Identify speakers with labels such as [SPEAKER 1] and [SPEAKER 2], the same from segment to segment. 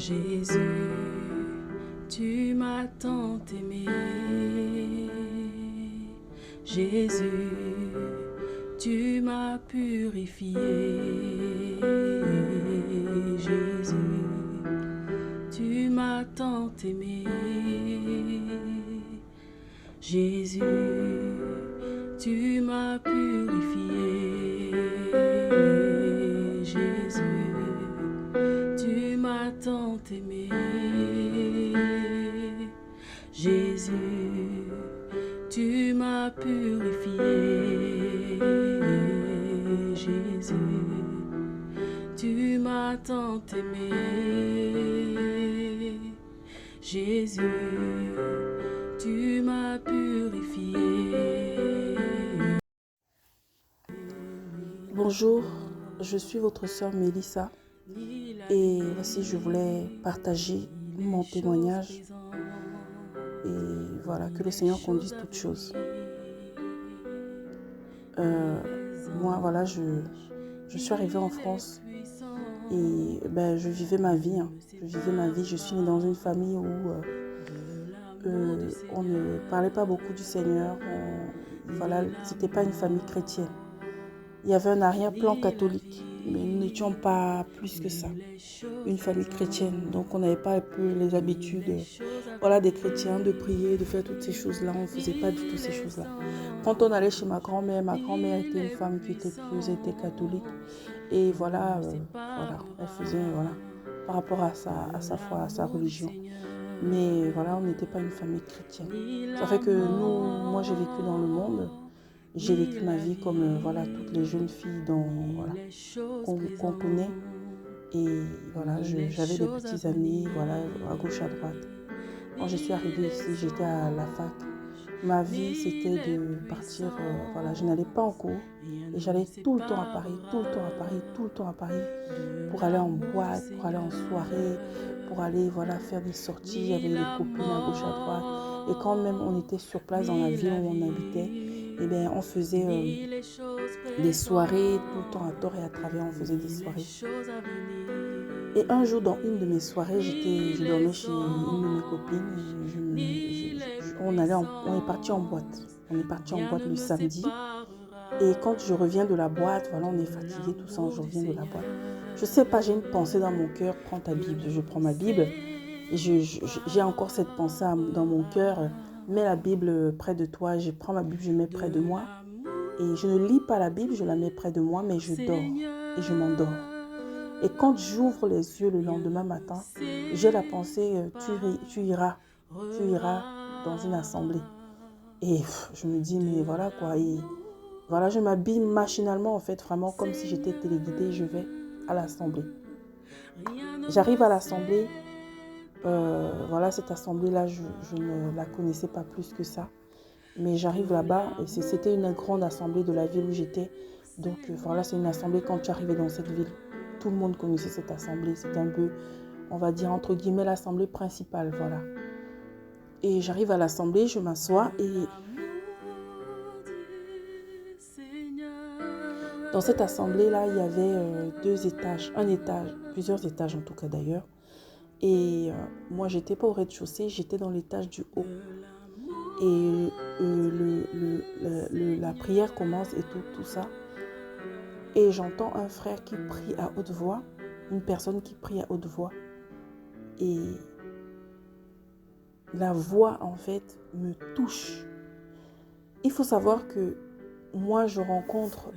[SPEAKER 1] Jésus, tu m'as tant aimé. Jésus, tu m'as purifié. Jésus, tu m'as tant aimé. Jésus, tu m'as purifié. Jésus, tu m'as tant aimé. Jésus, tu m'as purifié. Jésus, tu m'as tant aimé. Jésus, tu m'as purifié.
[SPEAKER 2] Bonjour, je suis votre sœur Mélissa et voici je voulais partager mon témoignage et voilà, que le Seigneur conduise toutes choses. Moi voilà, je suis arrivée en France et je vivais ma vie. Je suis née dans une famille où on ne parlait pas beaucoup du Seigneur. Voilà, c'était pas une famille chrétienne. Il y avait un arrière-plan catholique, mais nous n'étions pas plus que ça. Une famille chrétienne, donc on n'avait pas un peu les habitudes des chrétiens, de prier, de faire toutes ces choses-là. On ne faisait pas du tout ces choses-là. Quand on allait chez ma grand-mère était une femme qui était pieuse, était catholique. Et elle faisait par rapport à sa foi, à sa religion. Mais voilà, on n'était pas une famille chrétienne. Ça fait que moi j'ai vécu dans le monde. J'ai vécu ma vie comme toutes les jeunes filles qu'on connaît. Et voilà, j'avais des petits amis à gauche, à droite. Quand je suis arrivée ici, j'étais à la fac. Ma vie, c'était de partir, je n'allais pas en cours. Et j'allais tout le temps à Paris, pour aller en boîte, pour aller en soirée, pour aller faire des sorties avec les copines à gauche, à droite. Et quand même on était sur place dans la ville où on habitait, on faisait des soirées tout le temps à tort et à travers, on faisait des soirées. Et un jour, dans une de mes soirées, je dormais chez une de mes copines. On est parti en boîte. On est parti en boîte le samedi. Et quand je reviens de la boîte, on est fatigué, tout ça, je reviens de la boîte. Je sais pas, j'ai une pensée dans mon cœur, prends ta Bible. Je prends ma Bible et j'ai encore cette pensée dans mon cœur. Mets la Bible près de toi, je prends ma Bible, je mets près de moi. Et je ne lis pas la Bible, je la mets près de moi, mais je dors et je m'endors. Et quand j'ouvre les yeux le lendemain matin, j'ai la pensée, tu iras dans une assemblée. Et je me dis, mais voilà quoi. Et voilà, je m'habille machinalement, en fait, vraiment comme si j'étais téléguidée, je vais à l'assemblée. J'arrive à l'assemblée, cette assemblée-là, je ne la connaissais pas plus que ça. Mais j'arrive là-bas et c'était une grande assemblée de la ville où j'étais. Donc c'est une assemblée, quand tu arrivais dans cette ville, tout le monde connaissait cette assemblée. C'était un peu, on va dire, entre guillemets, l'assemblée principale, voilà. Et j'arrive à l'assemblée, je m'assois et dans cette assemblée-là, il y avait 2 étages, plusieurs étages en tout cas d'ailleurs. Et moi, j'étais pas au rez-de-chaussée, j'étais dans l'étage du haut. Et la prière commence et tout ça. Et j'entends un frère qui prie à haute voix, une personne qui prie à haute voix. Et la voix, en fait, me touche. Il faut savoir que moi, je rencontre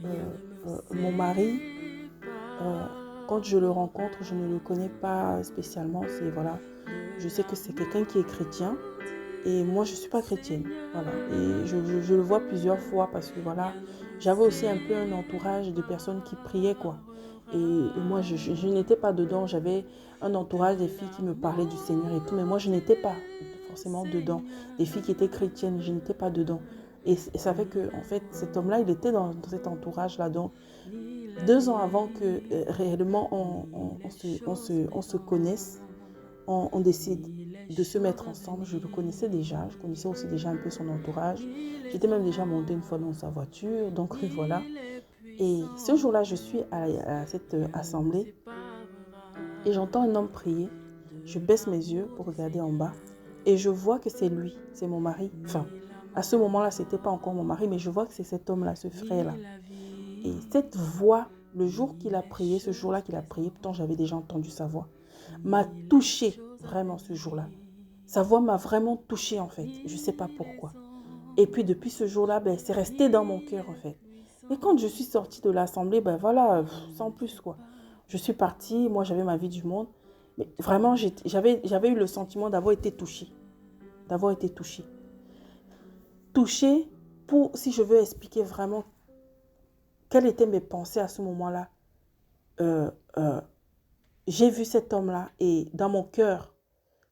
[SPEAKER 2] mon mari. Quand je le rencontre, je ne le connais pas spécialement. Je sais que c'est quelqu'un qui est chrétien. Et moi, je ne suis pas chrétienne. Voilà. Et je le vois plusieurs fois parce que j'avais aussi un peu un entourage de personnes qui priaient, quoi. Et moi, je n'étais pas dedans. J'avais un entourage des filles qui me parlaient du Seigneur et tout. Mais moi, je n'étais pas forcément dedans. Des filles qui étaient chrétiennes, je n'étais pas dedans. Et ça fait que, en fait, cet homme-là, il était dans cet entourage-là. Donc, 2 ans avant que réellement on se connaisse, on décide de se mettre ensemble. Je le connaissais déjà, je connaissais aussi déjà un peu son entourage. J'étais même déjà montée une fois dans sa voiture, donc voilà. Et ce jour-là, je suis à cette assemblée et j'entends un homme prier. Je baisse mes yeux pour regarder en bas et je vois que c'est lui, c'est mon mari. Enfin, à ce moment-là, ce n'était pas encore mon mari, mais je vois que c'est cet homme-là, ce frère-là. Et cette voix, le jour qu'il a prié, ce jour-là qu'il a prié, pourtant j'avais déjà entendu sa voix, m'a touchée vraiment ce jour-là. Sa voix m'a vraiment touchée en fait, je ne sais pas pourquoi. Et puis depuis ce jour-là, c'est resté dans mon cœur en fait. Et quand je suis sortie de l'assemblée, voilà, sans plus quoi. Je suis partie, moi j'avais ma vie du monde. Mais vraiment, j'avais eu le sentiment d'avoir été touchée. D'avoir été touchée. Touchée pour, si je veux expliquer vraiment quelles étaient mes pensées à ce moment-là. J'ai vu cet homme-là et dans mon cœur,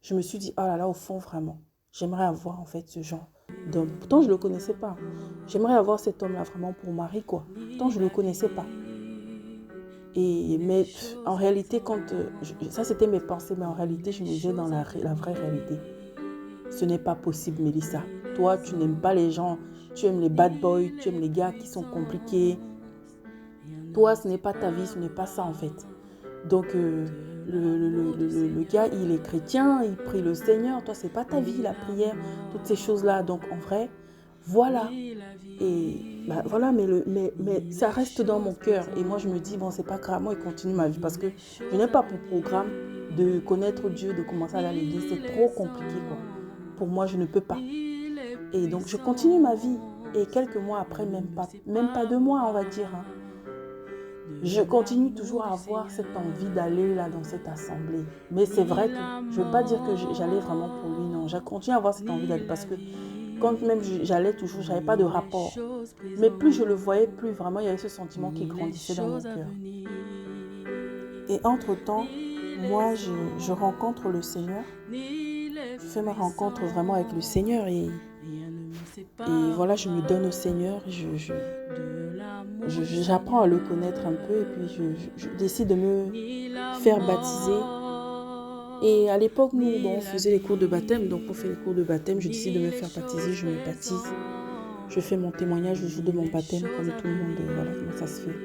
[SPEAKER 2] je me suis dit, oh là là, au fond, vraiment, j'aimerais avoir en fait ce genre d'homme. Pourtant, je ne le connaissais pas. J'aimerais avoir cet homme-là vraiment pour mari, quoi. Pourtant, je ne le connaissais pas. Mais en réalité, ça c'était mes pensées, mais en réalité, je me disais dans la vraie réalité. Ce n'est pas possible, Mélissa. Toi, tu n'aimes pas les gens, tu aimes les bad boys, tu aimes les gars qui sont compliqués. Toi, ce n'est pas ta vie, ce n'est pas ça en fait. Donc, le gars, il est chrétien, il prie le Seigneur. Toi, c'est pas ta vie, la prière, toutes ces choses-là. Donc, en vrai, voilà. Et voilà, mais ça reste dans mon cœur. Et moi, je me dis, bon, c'est pas grave, moi, il continue ma vie. Parce que je n'ai pas pour programme de connaître Dieu, de commencer à aller à l'église. C'est trop compliqué, quoi. Pour moi, je ne peux pas. Et donc, je continue ma vie. Et quelques mois après, même pas 2 mois, on va dire, hein, je continue toujours à avoir cette envie d'aller là dans cette assemblée. Mais c'est vrai que je ne veux pas dire que j'allais vraiment pour lui, non. Je continue à avoir cette envie d'aller parce que quand même j'allais toujours, je n'avais pas de rapport. Mais plus je le voyais, plus vraiment il y avait ce sentiment qui grandissait dans mon cœur. Et entre-temps, moi je rencontre le Seigneur. Je fais ma rencontre vraiment avec le Seigneur et voilà, je me donne au Seigneur. J'apprends à le connaître un peu et puis je décide de me faire baptiser. Et à l'époque, nous, on faisait les cours de baptême. Donc, on fait les cours de baptême. Je décide de me faire baptiser. Je me baptise. Je fais mon témoignage le jour de mon baptême, comme tout le monde. Voilà comment ça se fait.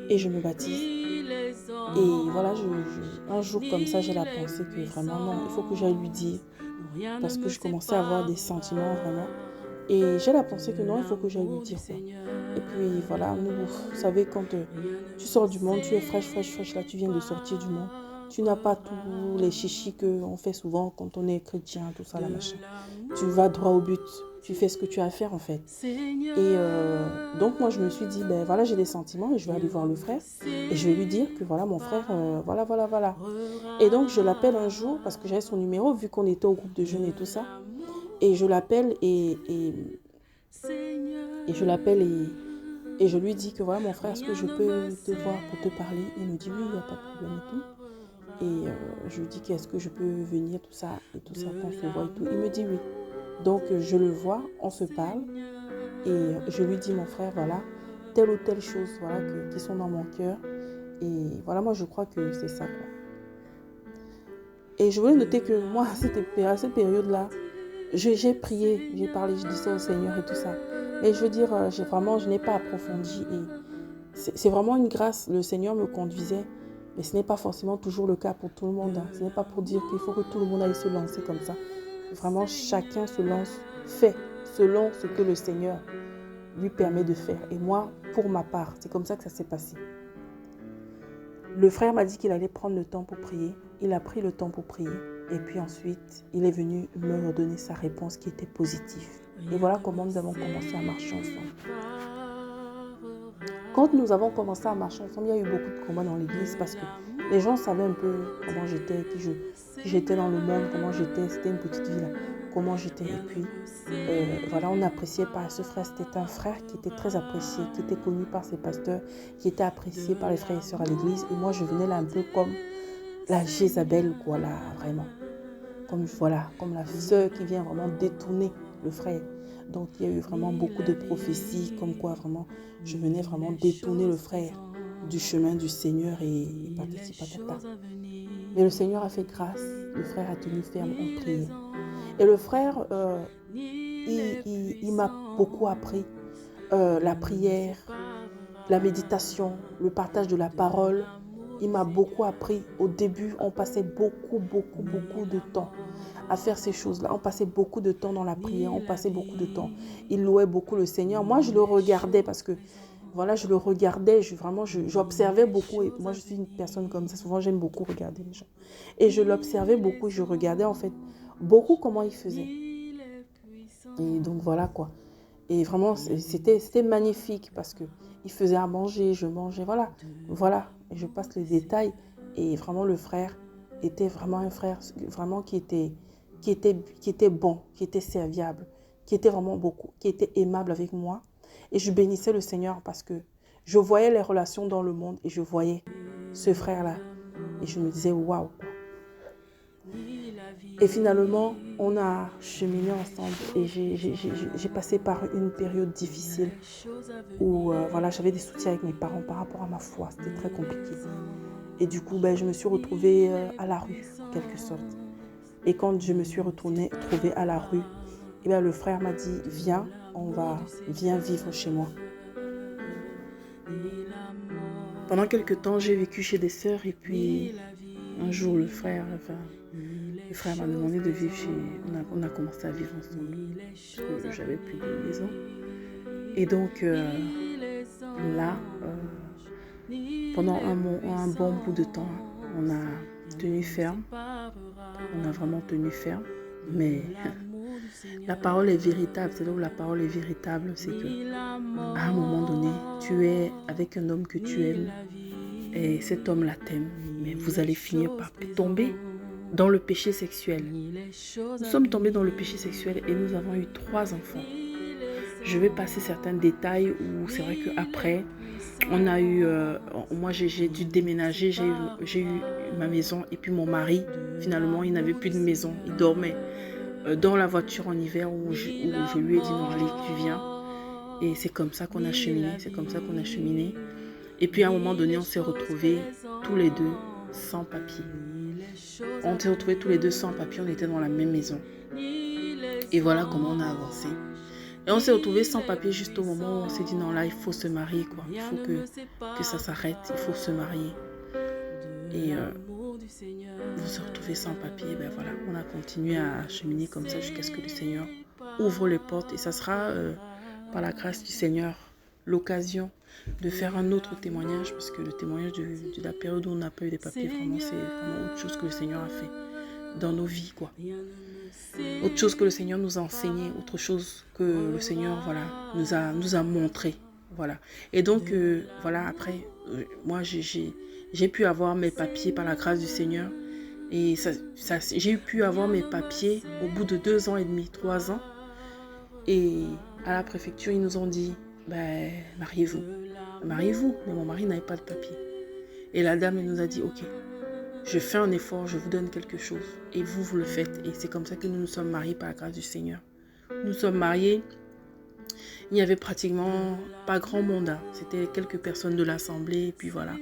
[SPEAKER 2] Et je me baptise. Et voilà, un jour comme ça, j'ai la pensée que vraiment, non, il faut que j'aille lui dire. Parce que je commençais à avoir des sentiments vraiment. Et j'ai la pensée que non, il faut que j'aille lui dire ça. Et puis voilà, vous savez, quand tu sors du monde, tu es fraîche, là, tu viens de sortir du monde. Tu n'as pas tous les chichis qu'on fait souvent quand on est chrétien, tout ça, la machin. Tu vas droit au but, tu fais ce que tu as à faire en fait. Et donc moi je me suis dit, voilà, j'ai des sentiments et je vais aller voir le frère. Et je vais lui dire que voilà, mon frère, voilà. Et donc je l'appelle un jour parce que j'avais son numéro vu qu'on était au groupe de jeunes et tout ça. Et je l'appelle et je lui dis que voilà mon frère, est-ce que je peux te voir pour te parler? Il me dit oui, il n'y a pas de problème et tout. Et je lui dis qu'est-ce que je peux venir, tout ça, qu'on se voit et tout. Il me dit oui. Donc je le vois, on se parle et je lui dis mon frère, voilà, telle ou telle chose voilà, qui sont dans mon cœur. Et voilà, moi je crois que c'est ça quoi. Et je voulais noter que moi, à cette période-là, j'ai prié, j'ai parlé, je dis ça au Seigneur et tout ça. Et je veux dire, je n'ai pas approfondi. Et c'est vraiment une grâce. Le Seigneur me conduisait. Mais ce n'est pas forcément toujours le cas pour tout le monde. Hein. Ce n'est pas pour dire qu'il faut que tout le monde aille se lancer comme ça. Vraiment, chacun se lance, fait selon ce que le Seigneur lui permet de faire. Et moi, pour ma part, c'est comme ça que ça s'est passé. Le frère m'a dit qu'il allait prendre le temps pour prier. Il a pris le temps pour prier. Et puis ensuite, il est venu me redonner sa réponse qui était positive. Et voilà comment nous avons commencé à marcher ensemble. Quand nous avons commencé à marcher ensemble, il y a eu beaucoup de combats dans l'église parce que les gens savaient un peu comment j'étais, qui j'étais dans le monde, comment j'étais. C'était une petite ville, comment j'étais. Et puis, voilà, on appréciait par ce frère. C'était un frère qui était très apprécié, qui était connu par ses pasteurs, qui était apprécié par les frères et sœurs à l'église. Et moi, je venais là un peu comme la Jézabel, quoi, là, vraiment. Comme la sœur qui vient vraiment détourner le frère. Donc, il y a eu vraiment beaucoup de prophéties, comme quoi vraiment, je venais vraiment détourner le frère du chemin du Seigneur et patati patata. Mais le Seigneur a fait grâce, le frère a tenu ferme en prière. Et le frère, il m'a beaucoup appris la prière, la méditation, le partage de la parole. il m'a beaucoup appris. Au début, on passait beaucoup de temps à faire ces choses-là. On passait beaucoup de temps dans la prière, on passait beaucoup de temps. Il louait beaucoup le Seigneur. Moi, je le regardais parce que, voilà, je le regardais, j'observais beaucoup. Et moi, je suis une personne comme ça. Souvent, j'aime beaucoup regarder les gens. Et je l'observais beaucoup, je regardais en fait beaucoup comment il faisait. Et donc, voilà quoi. Et vraiment, c'était magnifique parce que il faisait à manger, je mangeais, voilà. Et je passe les détails. Et vraiment, le frère était vraiment un frère vraiment qui était bon, qui était serviable, qui était vraiment beaucoup, qui était aimable avec moi. Et je bénissais le Seigneur parce que je voyais les relations dans le monde et je voyais ce frère-là. Et je me disais, waouh. Et finalement, on a cheminé ensemble et j'ai passé par une période difficile où voilà, j'avais des soutiens avec mes parents par rapport à ma foi. C'était très compliqué. Et du coup, je me suis retrouvée à la rue, en quelque sorte. Et quand je me suis retrouvée à la rue, le frère m'a dit, viens vivre chez moi. Pendant quelques temps, j'ai vécu chez des sœurs et puis un jour, le frère m'a demandé de vivre chez... On a commencé à vivre ensemble parce que j'avais plus de maison. Et donc, là, pendant un bon bout de temps, on a tenu ferme. On a vraiment tenu ferme. Mais la parole est véritable. C'est là où la parole est véritable. C'est qu'à un moment donné, tu es avec un homme que tu aimes. Et cet homme-là t'aime. Mais vous allez finir par tomber dans le péché sexuel. Nous sommes tombés dans le péché sexuel et nous avons eu 3 enfants. Je vais passer certains détails où c'est vrai qu'après, on a eu... moi, j'ai dû déménager. J'ai eu ma maison et puis mon mari, finalement, il n'avait plus de maison. Il dormait dans la voiture en hiver où je lui ai dit non, allez, tu viens. Et c'est comme ça qu'on a cheminé. Et puis à un moment donné, on s'est retrouvés tous les deux sans papier. On était dans la même maison. Et voilà comment on a avancé. Et on s'est retrouvés sans papier juste au moment où on s'est dit non, là, il faut se marier, quoi. Il faut que ça s'arrête, il faut se marier. Et on s'est retrouvés sans papier, voilà, on a continué à cheminer comme ça jusqu'à ce que le Seigneur ouvre les portes. Et ça sera, par la grâce du Seigneur, l'occasion de faire un autre témoignage, parce que le témoignage de la période où on n'a pas eu des papiers, vraiment, c'est vraiment autre chose que le Seigneur a fait dans nos vies, quoi. Autre chose que le Seigneur nous a enseigné, autre chose que le Seigneur, voilà, nous a montré, voilà. Et donc, voilà, après, moi, j'ai pu avoir mes papiers par la grâce du Seigneur. Et j'ai pu avoir mes papiers au bout de 2 ans et demi, 3 ans. Et à la préfecture, ils nous ont dit, mariez-vous. Mariez-vous. Mais mon mari n'avait pas de papier. Et la dame, elle nous a dit, ok, je fais un effort, je vous donne quelque chose. Et vous le faites. Et c'est comme ça que nous nous sommes mariés par la grâce du Seigneur. Nous sommes mariés. Il n'y avait pratiquement pas grand monde. C'était quelques personnes de l'assemblée. Et puis voilà,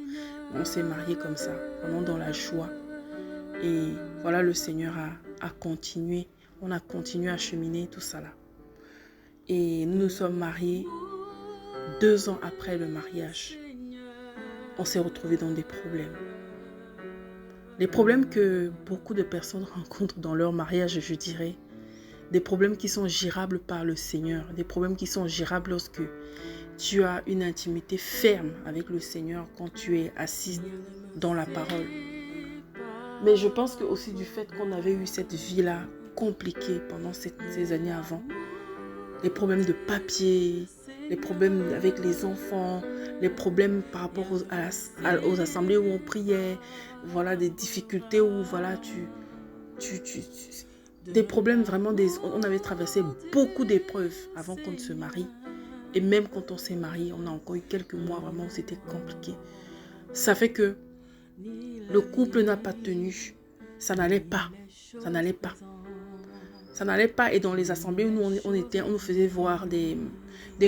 [SPEAKER 2] on s'est mariés comme ça, vraiment dans la joie. Et voilà, le Seigneur a continué. On a continué à cheminer tout ça là. Et nous nous sommes mariés 2 ans après le mariage. On s'est retrouvés dans des problèmes. Les problèmes que beaucoup de personnes rencontrent dans leur mariage, je dirais. Des problèmes qui sont gérables par le Seigneur. Des problèmes qui sont gérables lorsque tu as une intimité ferme avec le Seigneur quand tu es assise dans la parole. Mais je pense que aussi du fait qu'on avait eu cette vie-là compliquée pendant ces années avant, les problèmes de papier, les problèmes avec les enfants, les problèmes par rapport aux assemblées où on priait, voilà, des difficultés où voilà, des problèmes vraiment, on avait traversé beaucoup d'épreuves avant qu'on ne se marie. Et même quand on s'est marié, on a encore eu quelques mois vraiment où c'était compliqué. Ça fait que le couple n'a pas tenu. Ça n'allait pas. Et dans les assemblées où on nous faisait voir des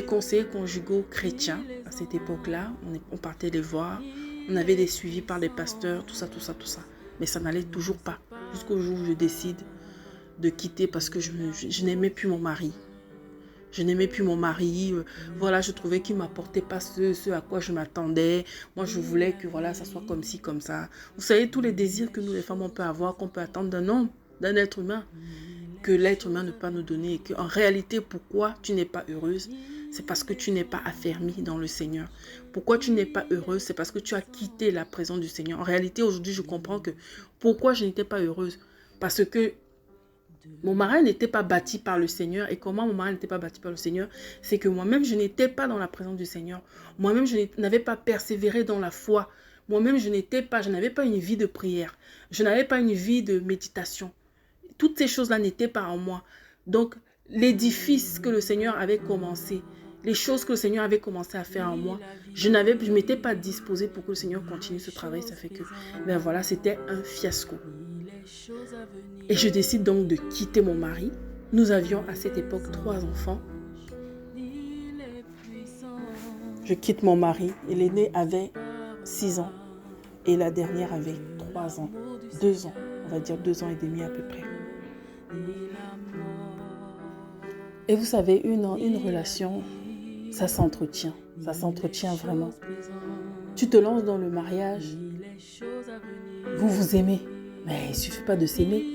[SPEAKER 2] conseillers conjugaux chrétiens. À cette époque-là, on partait les voir. On avait des suivis par les pasteurs, tout ça. Mais ça n'allait toujours pas. Jusqu'au jour où je décide de quitter parce que je n'aimais plus mon mari. Je n'aimais plus mon mari. Voilà, je trouvais qu'il ne m'apportait pas ce à quoi je m'attendais. Moi, je voulais que voilà, ça soit comme ci, comme ça. Vous savez, tous les désirs que nous, les femmes, on peut avoir, qu'on peut attendre d'un homme, d'un être humain, que l'être humain ne peut pas nous donner. Et qu'en réalité, pourquoi tu n'es pas heureuse? C'est parce que tu n'es pas affermie dans le Seigneur. Pourquoi tu n'es pas heureuse? C'est parce que tu as quitté la présence du Seigneur. En réalité, aujourd'hui, je comprends que pourquoi je n'étais pas heureuse. Parce que mon mari n'était pas bâti par le Seigneur. Et comment mon mari n'était pas bâti par le Seigneur? C'est que moi-même, je n'étais pas dans la présence du Seigneur. Moi-même, je n'avais pas persévéré dans la foi. Moi-même, je n'avais pas une vie de prière. Je n'avais pas une vie de méditation. Toutes ces choses-là n'étaient pas en moi. Donc, l'édifice que le Seigneur avait commencé, les choses que le Seigneur avait commencé à faire en moi, je ne m'étais pas disposée pour que le Seigneur continue ce travail. Ça fait que, ben voilà, c'était un fiasco. Et je décide donc de quitter mon mari. Nous avions à cette époque 3 enfants. Je quitte mon mari. Et l'aîné avait 6 ans. Et la dernière avait 3 ans. 2 ans. On va dire 2 ans et demi à peu près. Et vous savez, une relation, ça s'entretient. Ça s'entretient vraiment. Tu te lances dans le mariage. Vous vous aimez. Mais il ne suffit pas de s'aimer.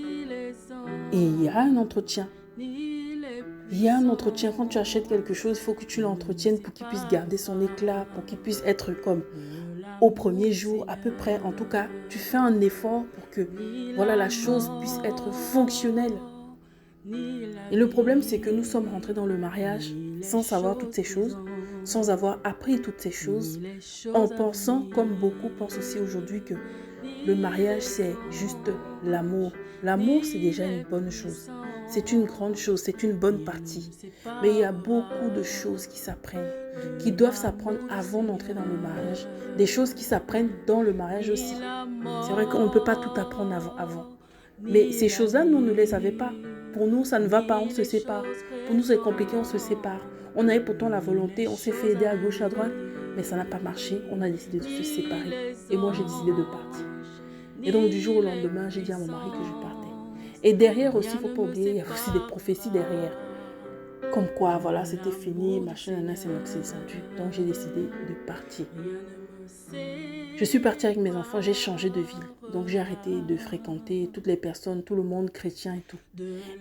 [SPEAKER 2] Et il y a un entretien. Il y a un entretien. Quand tu achètes quelque chose, il faut que tu l'entretiennes pour qu'il puisse garder son éclat, pour qu'il puisse être comme au premier jour, à peu près. En tout cas, tu fais un effort pour que voilà, la chose puisse être fonctionnelle. Et le problème, c'est que nous sommes rentrés dans le mariage sans savoir toutes ces choses, sans avoir appris toutes ces choses, en pensant, comme beaucoup pensent aussi aujourd'hui, que le mariage, c'est juste l'amour. L'amour, c'est déjà une bonne chose. C'est une grande chose, c'est une bonne partie. Mais il y a beaucoup de choses qui s'apprennent, qui doivent s'apprendre avant d'entrer dans le mariage. Des choses qui s'apprennent dans le mariage aussi. C'est vrai qu'on ne peut pas tout apprendre avant. Mais ces choses-là, nous ne les avions pas. Pour nous, ça ne va pas, on se sépare. Pour nous, c'est compliqué, on se sépare. On avait pourtant la volonté, on s'est fait aider à gauche, à droite, mais ça n'a pas marché. On a décidé de se séparer. Et moi, j'ai décidé de partir. Et donc, du jour au lendemain, j'ai dit à mon mari que je partais. Et derrière aussi, il ne faut pas oublier, il y a aussi des prophéties derrière. Comme quoi, voilà, c'était fini, machin, c'est moi qui s'est descendu. Donc, j'ai décidé de partir. Je suis partie avec mes enfants, j'ai changé de ville. Donc, j'ai arrêté de fréquenter toutes les personnes, tout le monde chrétien et tout.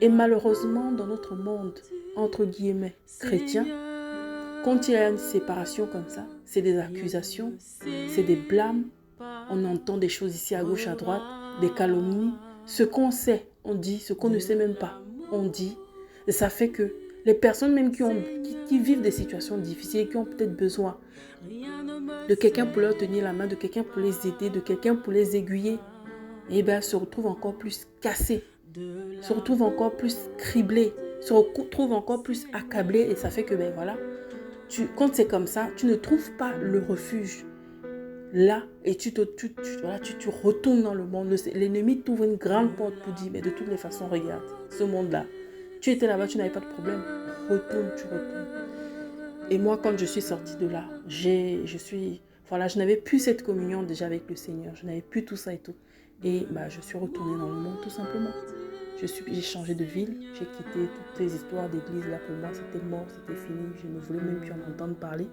[SPEAKER 2] Et malheureusement, dans notre monde, entre guillemets, chrétien, quand il y a une séparation comme ça, c'est des accusations, c'est des blâmes. On entend des choses ici à gauche, à droite, des calomnies. Ce qu'on sait, on dit. Ce qu'on ne sait même pas, on dit. Et ça fait que les personnes même qui vivent des situations difficiles, qui ont peut-être besoin de quelqu'un pour leur tenir la main, de quelqu'un pour les aider, de quelqu'un pour les aiguiller, et bien se retrouvent encore plus cassés, se retrouvent encore plus criblés, se retrouvent encore plus accablés. Et ça fait que, ben voilà, quand c'est comme ça, tu ne trouves pas le refuge là, et tu retournes dans le monde. L'ennemi t'ouvre une grande porte pour dire, mais de toutes les façons, regarde, ce monde-là, tu étais là-bas, tu n'avais pas de problème, tu retournes. Et moi, quand je suis sortie de là, je n'avais plus cette communion déjà avec le Seigneur, je n'avais plus tout ça et tout. Et je suis retournée dans le monde tout simplement. J'ai changé de ville, j'ai quitté toutes les histoires d'église. Là, pour moi, c'était mort, c'était fini, je ne voulais même plus en entendre parler.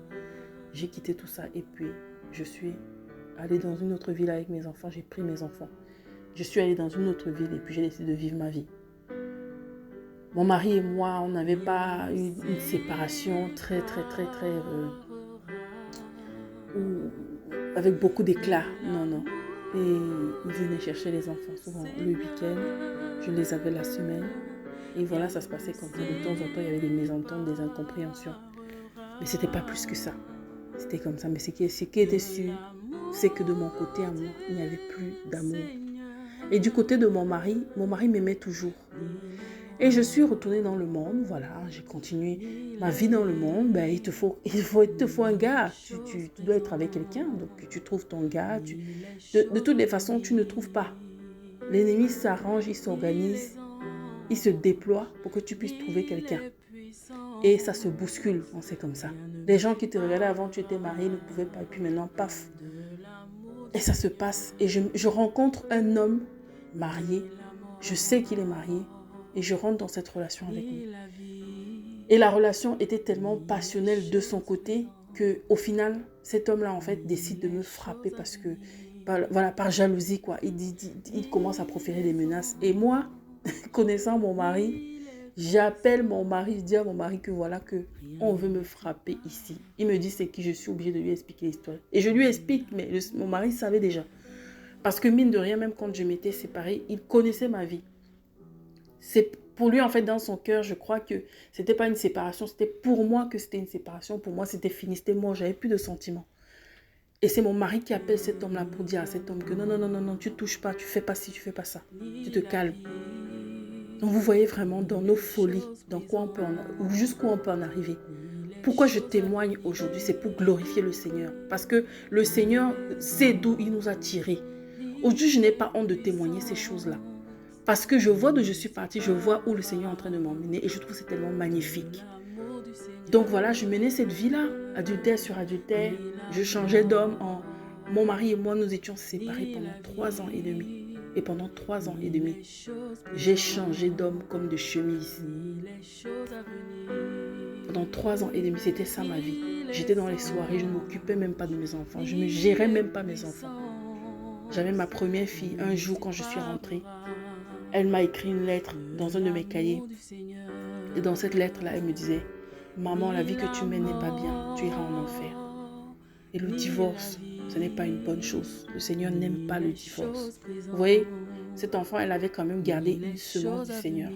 [SPEAKER 2] J'ai quitté tout ça et puis je suis allée dans une autre ville avec mes enfants, j'ai pris mes enfants. Je suis allée dans une autre ville et puis j'ai décidé de vivre ma vie. Mon mari et moi, on n'avait pas eu une séparation très, avec beaucoup d'éclat. Non. Et il venait chercher les enfants souvent le week-end. Je les avais la semaine. Et voilà, ça se passait comme ça. De temps en temps, il y avait des mésententes, des incompréhensions. Mais c'était pas plus que ça. C'était comme ça. Mais ce qui était sûr, c'est que de mon côté à moi, il n'y avait plus d'amour. Et du côté de mon mari m'aimait toujours. Et je suis retournée dans le monde, voilà, j'ai continué ma vie dans le monde. Il te faut un gars, tu dois être avec quelqu'un, donc tu trouves ton gars. De toutes les façons, tu ne trouves pas. L'ennemi s'arrange, il s'organise, il se déploie pour que tu puisses trouver quelqu'un. Et ça se bouscule, c'est comme ça. Les gens qui te regardaient avant, tu étais marié, ne pouvaient pas, et puis maintenant, paf. Et ça se passe, et je rencontre un homme marié, je sais qu'il est marié, et je rentre dans cette relation avec lui. Et la relation était tellement passionnelle de son côté qu'au final, cet homme-là, en fait, décide de me frapper parce que, voilà, par jalousie, quoi. Il commence à proférer des menaces. Et moi, connaissant mon mari, j'appelle mon mari, je dis à mon mari que voilà, que on veut me frapper ici. Il me dit c'est qui, je suis obligée de lui expliquer l'histoire. Et je lui explique, mais mon mari savait déjà. Parce que mine de rien, même quand je m'étais séparée, il connaissait ma vie. C'est pour lui, en fait, dans son cœur, je crois que c'était pas une séparation, c'était pour moi que c'était une séparation. Pour moi, c'était fini, c'était mort, j'avais plus de sentiments. Et c'est mon mari qui appelle cet homme-là pour dire à cet homme que non, non, non, non, non, tu touches pas, tu fais pas ci, tu fais pas ça. Tu te calmes. Donc vous voyez vraiment dans nos folies, dans quoi on peut ou jusqu'où on peut en arriver. Pourquoi je témoigne aujourd'hui, c'est pour glorifier le Seigneur. Parce que le Seigneur sait d'où il nous a tirés. Aujourd'hui, je n'ai pas honte de témoigner ces choses-là. Parce que je vois d'où je suis partie, je vois où le Seigneur est en train de m'emmener et je trouve que c'est tellement magnifique. Donc voilà, je menais cette vie-là, adultère sur adultère. Je changeais d'homme. Mon mari et moi, nous étions séparés pendant 3 ans et demi. Et pendant 3 ans et demi, j'ai changé d'homme comme de chemise. Pendant 3 ans et demi, c'était ça ma vie. J'étais dans les soirées, je ne m'occupais même pas de mes enfants. Je ne gérais même pas mes enfants. J'avais ma première fille. Un jour, quand je suis rentrée, elle m'a écrit une lettre dans un de mes cahiers. Et dans cette lettre-là, elle me disait « Maman, la vie que tu mènes n'est pas bien. Tu iras en enfer. » Et le divorce, ce n'est pas une bonne chose. Le Seigneur n'aime pas le divorce. Vous voyez, cet enfant, elle avait quand même gardé une semence du Seigneur.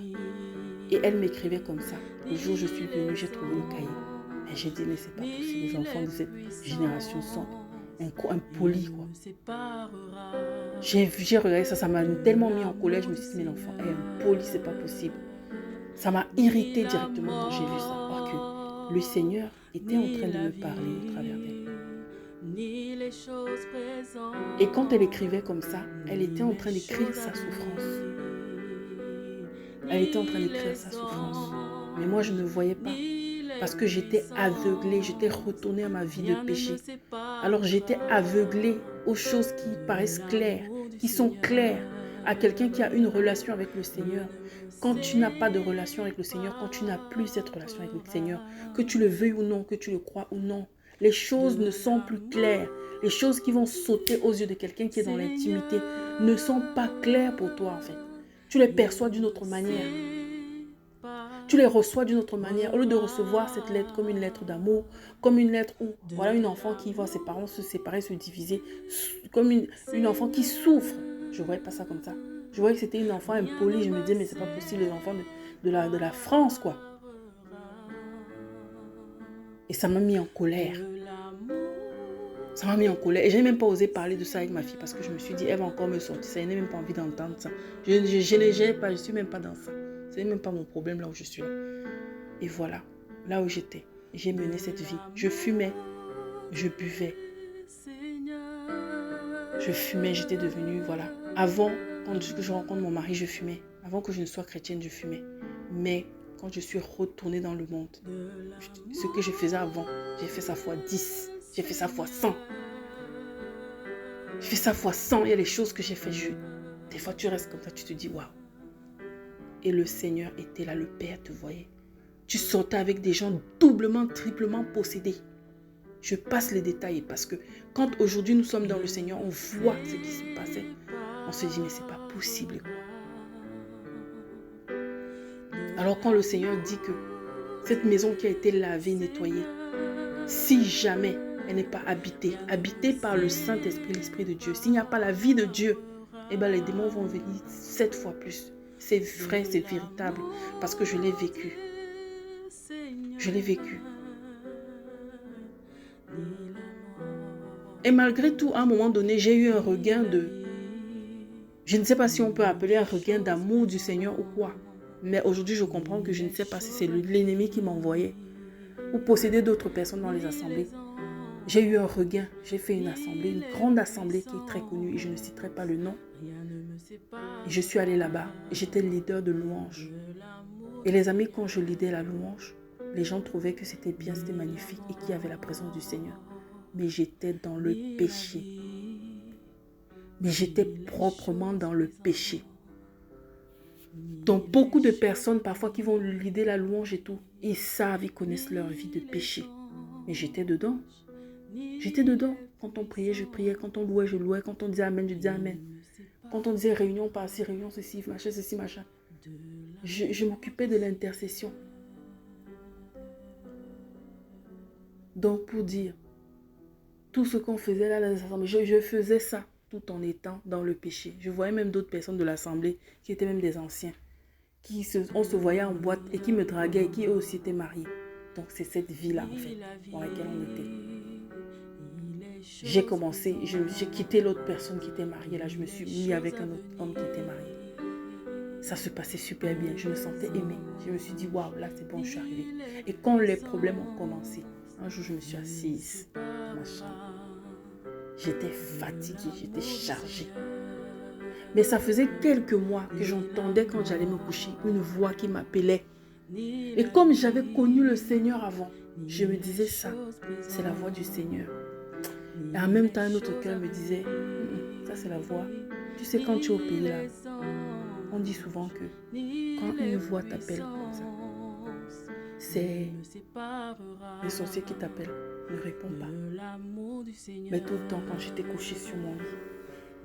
[SPEAKER 2] Et elle m'écrivait comme ça. Le jour où je suis venue, j'ai trouvé le cahier. Et j'ai dit « Mais c'est pas possible. Les enfants de cette génération sont impolis, quoi. » J'ai regardé ça, ça m'a tellement mis en colère. Je me suis dit, mais l'enfant est impoli, c'est pas possible. Ça m'a irrité directement quand j'ai vu ça. Parce que le Seigneur était en train de me parler au travers d'elle. Et quand elle écrivait comme ça, elle était en train d'écrire sa souffrance. Elle était en train d'écrire sa souffrance. Mais moi, je ne voyais pas. Parce que j'étais aveuglée, j'étais retournée à ma vie de péché. Alors j'étais aveuglée aux choses qui paraissent claires, qui sont claires à quelqu'un qui a une relation avec le Seigneur. Quand tu n'as pas de relation avec le Seigneur, quand tu n'as plus cette relation avec le Seigneur, que tu le veuilles ou non, que tu le crois ou non, les choses ne sont plus claires. Les choses qui vont sauter aux yeux de quelqu'un qui est dans l'intimité ne sont pas claires pour toi en fait. Tu les perçois d'une autre manière. Tu les reçois d'une autre manière. Au lieu de recevoir cette lettre comme une lettre d'amour, comme une lettre où voilà une enfant qui voit ses parents se séparer, se diviser, comme une enfant qui souffre. Je ne voyais pas ça comme ça. Je voyais que c'était une enfant impolie. Je me disais, mais c'est pas possible, les enfants de la France, quoi. Et ça m'a mis en colère. Ça m'a mis en colère. Et je n'ai même pas osé parler de ça avec ma fille parce que je me suis dit, elle va encore me sortir ça. Je n'ai même pas envie d'entendre ça. Je ne suis même pas dans ça. Ce n'est même pas mon problème là où je suis. Et voilà, là où j'étais. J'ai mené cette vie. Je fumais, je buvais. Je fumais, j'étais devenue, voilà. Avant, quand je rencontre mon mari, je fumais. Avant que je ne sois chrétienne, je fumais. Mais quand je suis retournée dans le monde, ce que je faisais avant, j'ai fait ça fois 10. J'ai fait ça fois 100. J'ai fait ça fois 100. Il y a des choses que j'ai fait. Des fois, tu restes comme ça, tu te dis, waouh. Et le Seigneur était là, le Père te voyait. Tu sortais avec des gens doublement, triplement possédés. Je passe les détails parce que quand aujourd'hui nous sommes dans le Seigneur, on voit ce qui se passait. On se dit, mais c'est pas possible. Alors quand le Seigneur dit que cette maison qui a été lavée, nettoyée, si jamais elle n'est pas habitée par le Saint-Esprit, l'Esprit de Dieu, s'il n'y a pas la vie de Dieu, eh bien les démons vont venir 7 fois plus. C'est vrai, c'est véritable, parce que je l'ai vécu. Je l'ai vécu. Et malgré tout, à un moment donné, j'ai eu un regain je ne sais pas si on peut appeler un regain d'amour du Seigneur ou quoi. Mais aujourd'hui, je comprends que je ne sais pas si c'est l'ennemi qui m'envoyait ou posséder d'autres personnes dans les assemblées. J'ai eu un regain. J'ai fait une assemblée, une grande assemblée qui est très connue et je ne citerai pas le nom. Et je suis allée là-bas et j'étais leader de louange. Et les amis, quand je leadais la louange, les gens trouvaient que c'était bien, c'était magnifique et qu'il y avait la présence du Seigneur. Mais j'étais dans le péché. Mais j'étais proprement dans le péché. Donc, beaucoup de personnes, parfois, qui vont leader la louange et tout, ils savent, ils connaissent leur vie de péché. Mais j'étais dedans. J'étais dedans. Quand on priait, je priais. Quand on louait, je louais. Quand on disait Amen, je disais Amen. Quand on disait réunion par-ci, réunion ceci, machin. Je m'occupais de l'intercession. Donc, pour dire, tout ce qu'on faisait là dans les assemblées, je faisais ça tout en étant dans le péché. Je voyais même d'autres personnes de l'assemblée qui étaient même des anciens. On se voyait en boîte et qui me draguaient et qui eux aussi étaient mariés. Donc, c'est cette vie-là, en fait, dans laquelle on était. J'ai commencé, j'ai quitté l'autre personne qui était mariée. Là, je me suis mis avec un autre homme qui était marié. Ça se passait super bien. Je me sentais aimée. Je me suis dit, waouh, là, c'est bon, je suis arrivée. Et quand les problèmes ont commencé, un jour, je me suis assise dans ma chambre. J'étais fatiguée, j'étais chargée. Mais ça faisait quelques mois que j'entendais quand j'allais me coucher une voix qui m'appelait. Et comme j'avais connu le Seigneur avant, je me disais ça, c'est la voix du Seigneur. Et en même temps, un autre cœur me disait, ça c'est la voix. Tu sais, quand tu es au pays là, on dit souvent que quand une voix t'appelle comme ça, c'est le sorcier qui t'appelle. Ne réponds pas. Mais tout le temps, quand j'étais couchée sur mon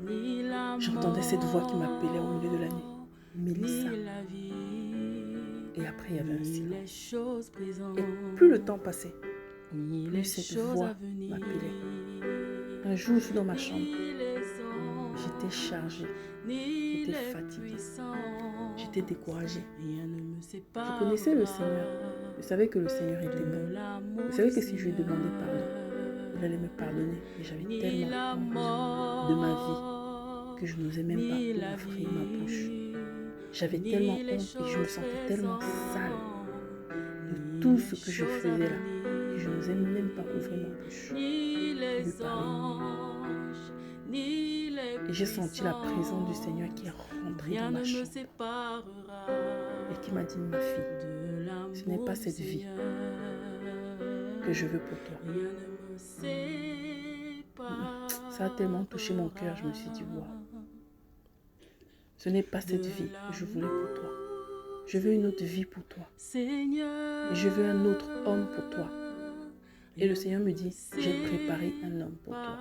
[SPEAKER 2] lit, j'entendais cette voix qui m'appelait au milieu de la nuit. Mélissa. Et après, il y avait un silence. Et plus le temps passait, plus cette voix m'appelait. Un jour, je suis dans ma chambre. J'étais chargée. J'étais fatiguée. J'étais découragée. Je connaissais le Seigneur. Je savais que le Seigneur était bon. Je savais que si je lui demandais pardon, il allait me pardonner. Mais j'avais tellement honte de ma vie que je n'osais même pas ouvrir ma bouche. J'avais tellement honte et je me sentais tellement sale de tout ce que je faisais là. Et je n'osais même pas ouvrir ma bouche pour lui parler. Et j'ai senti la présence du Seigneur qui est rentrée dans ma chambre et qui m'a dit, ma fille, ce n'est pas cette vie que je veux pour toi. Ça a tellement touché mon cœur, je me suis dit, waouh. Ce n'est pas cette vie que je voulais pour toi. Je veux une autre vie pour toi. Et je veux un autre homme pour toi. Et le Seigneur me dit, j'ai préparé un homme pour toi.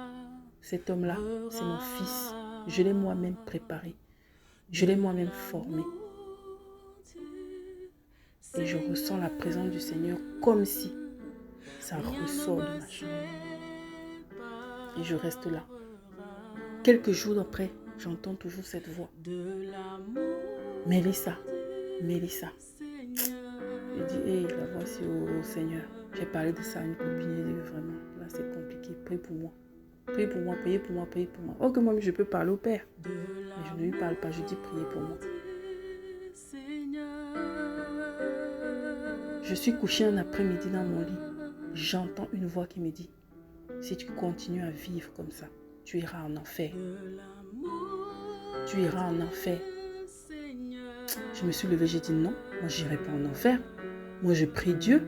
[SPEAKER 2] Cet homme-là, c'est mon fils. Je l'ai moi-même préparé. Je l'ai moi-même formé. Et je ressens la présence du Seigneur comme si ça ressort de ma chambre. Et je reste là. Quelques jours après, j'entends toujours cette voix. Mélissa, Mélissa. Je dis, hey, la voici au Seigneur. J'ai parlé de ça à une copine. Elle dit, vraiment, là c'est compliqué. Prie pour moi. Priez pour moi, priez pour moi, priez pour moi. Oh, que moi, je peux parler au Père. Mais je ne lui parle pas, je dis priez pour moi. Je suis couchée un après-midi dans mon lit. J'entends une voix qui me dit, si tu continues à vivre comme ça, tu iras en enfer. Tu iras en enfer. Je me suis levée, j'ai dit non, moi je n'irai pas en enfer. Moi je prie Dieu.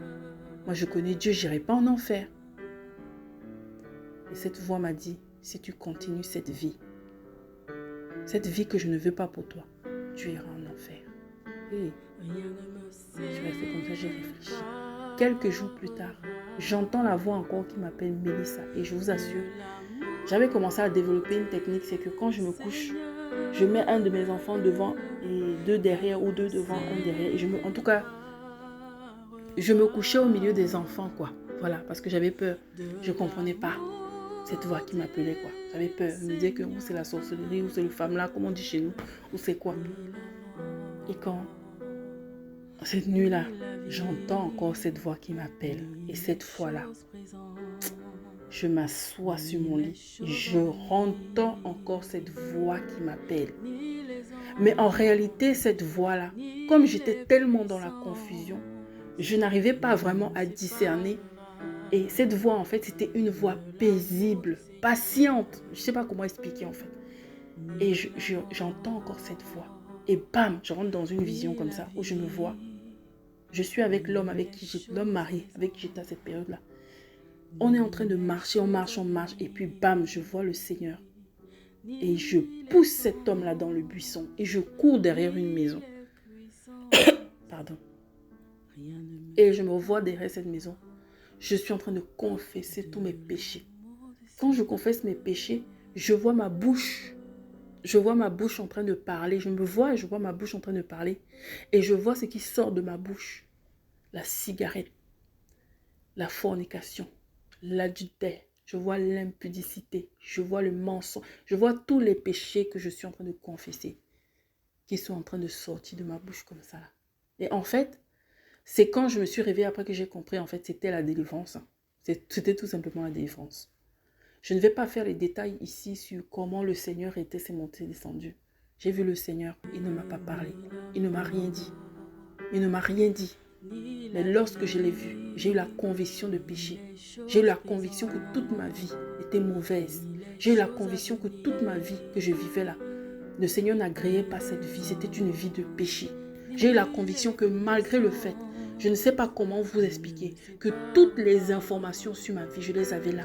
[SPEAKER 2] Moi je connais Dieu, je n'irai pas en enfer. Et cette voix m'a dit, si tu continues cette vie que je ne veux pas pour toi, tu iras en enfer. Et je suis restée comme ça, j'ai réfléchi. Quelques jours plus tard, j'entends la voix encore qui m'appelle Mélissa. Et je vous assure, j'avais commencé à développer une technique, c'est que quand je me couche, je mets un de mes enfants devant et deux derrière ou deux devant, un derrière. Et en tout cas, je me couchais au milieu des enfants, quoi. Voilà, parce que j'avais peur. Je ne comprenais pas cette voix qui m'appelait, quoi. J'avais peur. Je me disais que c'est la sorcellerie, ou c'est le femme-là, comme on dit chez nous, ou c'est quoi. Et quand, cette nuit-là, j'entends encore cette voix qui m'appelle. Et cette fois-là, je m'assois sur mon lit. Je entends encore cette voix qui m'appelle. Mais en réalité, cette voix-là, comme j'étais tellement dans la confusion, je n'arrivais pas vraiment à discerner. Et cette voix, en fait, c'était une voix paisible, patiente. Je ne sais pas comment expliquer, en fait. Et j'entends encore cette voix. Et bam, je rentre dans une vision comme ça, où je me vois. Je suis avec l'homme marié, avec qui j'étais à cette période-là. On est en train de marcher, on marche. Et puis bam, je vois le Seigneur. Et je pousse cet homme-là dans le buisson. Et je cours derrière une maison. pardon.
[SPEAKER 1] Rien ne me
[SPEAKER 2] Et je me vois derrière cette maison. Je suis en train de confesser tous mes péchés. Quand je confesse mes péchés, je vois ma bouche. Je vois ma bouche en train de parler. Je me vois et je vois ma bouche en train de parler. Et je vois ce qui sort de ma bouche. La cigarette, la fornication, l'adultère. Je vois l'impudicité. Je vois le mensonge. Je vois tous les péchés que je suis en train de confesser, qui sont en train de sortir de ma bouche comme ça. Et en fait, c'est quand je me suis réveillée après que j'ai compris, en fait, c'était la délivrance. C'était tout simplement la délivrance. Je ne vais pas faire les détails ici sur comment le Seigneur s'est monté, descendu. J'ai vu le Seigneur, il ne m'a pas parlé. Il ne m'a rien dit. Il ne m'a rien dit. Mais lorsque je l'ai vu, j'ai eu la conviction de péché. J'ai eu la conviction que toute ma vie était mauvaise. J'ai eu la conviction que toute ma vie que je vivais là, le Seigneur n'agréait pas cette vie. C'était une vie de péché. J'ai eu la conviction que malgré le fait, je ne sais pas comment vous expliquer, que toutes les informations sur ma vie, je les avais là.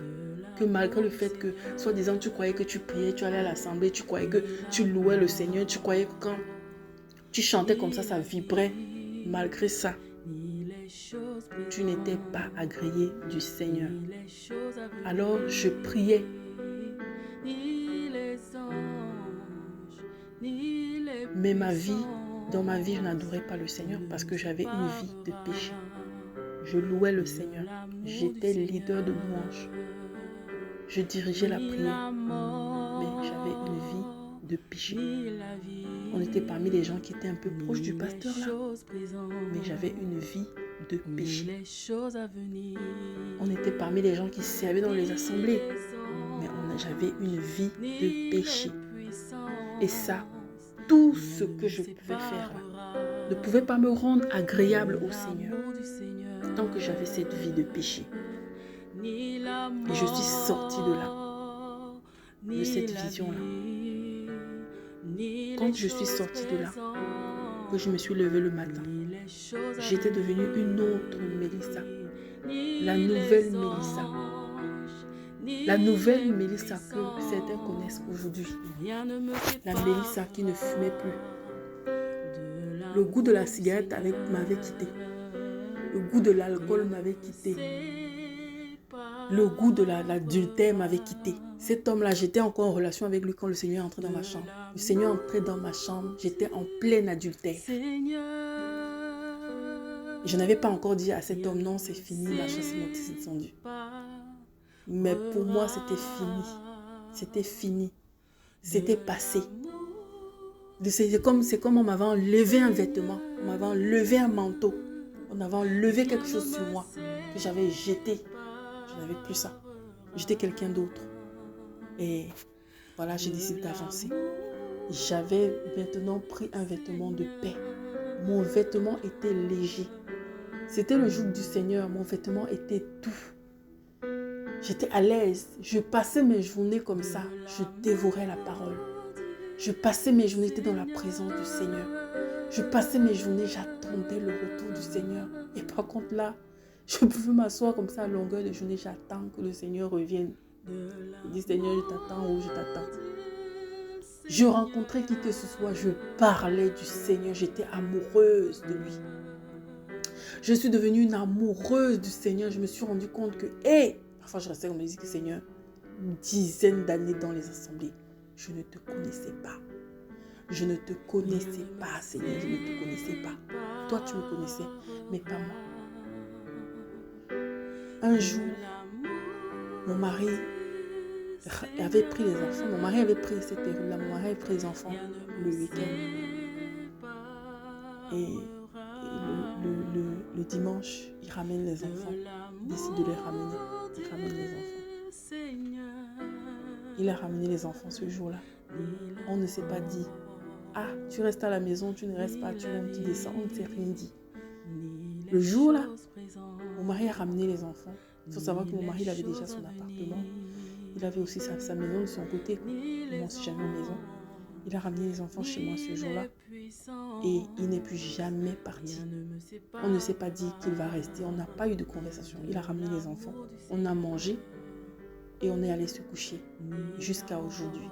[SPEAKER 2] Que malgré le fait que, soi-disant, tu croyais que tu priais, tu allais à l'assemblée, tu croyais que tu louais le Seigneur, tu croyais que quand tu chantais comme ça vibrait. Malgré ça, tu n'étais pas agréé du Seigneur. Alors, je priais. Mais dans ma vie, je n'adorais pas le Seigneur parce que j'avais une vie de péché. Je louais le Seigneur. J'étais leader de louange. Je dirigeais la prière. Mais j'avais une vie de péché. On était parmi les gens qui étaient un peu proches du pasteur là. Mais j'avais une vie de péché. On était parmi les gens qui servaient dans les assemblées. Mais j'avais une vie de péché. Et ça, tout ce que je pouvais faire là, ne pouvait pas me rendre agréable au Seigneur. Tant que j'avais cette vie de péché. Et je suis sortie de là. De cette vision-là. Quand je suis sortie de là, que je me suis levée le matin, j'étais devenue une autre Mélissa. La nouvelle Mélissa. La nouvelle Mélissa que certains connaissent aujourd'hui. La Mélissa qui ne fumait plus. Le goût de la cigarette m'avait quitté. Le goût de l'alcool m'avait quitté. Le goût de l'adultère m'avait quitté. Cet homme-là, j'étais encore en relation avec lui quand le Seigneur est entré dans ma chambre. Le Seigneur est entré dans ma chambre, j'étais en plein adultère. Je n'avais pas encore dit à cet homme, non, c'est fini, ma chasse est descendue. Mais pour moi, c'était fini. C'était fini. C'était passé. C'est comme on m'avait enlevé un vêtement, on m'avait enlevé un manteau, on avait enlevé quelque chose sur moi que j'avais jeté. Je n'avais plus ça. J'étais quelqu'un d'autre. Et voilà, j'ai décidé d'avancer. J'avais maintenant pris un vêtement de paix. Mon vêtement était léger. C'était le jour du Seigneur. Mon vêtement était doux. J'étais à l'aise. Je passais mes journées comme ça. Je dévorais la parole. Je passais mes journées, j'étais dans la présence du Seigneur. Je passais mes journées, j'attendais le retour du Seigneur. Et par contre là, je pouvais m'asseoir comme ça à longueur de journée. J'attends que le Seigneur revienne. Je dis, Seigneur, je t'attends ou je t'attends. Je rencontrais qui que ce soit, je parlais du Seigneur. J'étais amoureuse de lui. Je suis devenue une amoureuse du Seigneur. Je me suis rendu compte que, parfois je restais comme je dis que Seigneur, une dizaine d'années dans les assemblées, je ne te connaissais pas. Je ne te connaissais pas, Seigneur, je ne te connaissais pas. Toi, tu me connaissais, mais pas moi. Un jour, mon mari avait pris les enfants. Mon mari avait pris cette période-là. Mon mari avait pris les enfants le week-end. Et le dimanche, il ramène les enfants. Il décide de les ramener. Il ramène les enfants. Il a ramené les enfants ce jour-là. On ne s'est pas dit, tu restes à la maison, tu ne restes pas, tu montes, tu descends. On ne s'est rien dit. Le jour-là, mon mari a ramené les enfants. Il faut savoir que mon mari il avait déjà son appartement. Il avait aussi sa maison de son côté. Moi aussi, j'avais une maison. Il a ramené les enfants chez moi ce jour-là. Et il n'est plus jamais parti. On ne s'est pas dit qu'il va rester. On n'a pas eu de conversation. Il a ramené les enfants. On a mangé. Et on est allé se coucher. Jusqu'à aujourd'hui.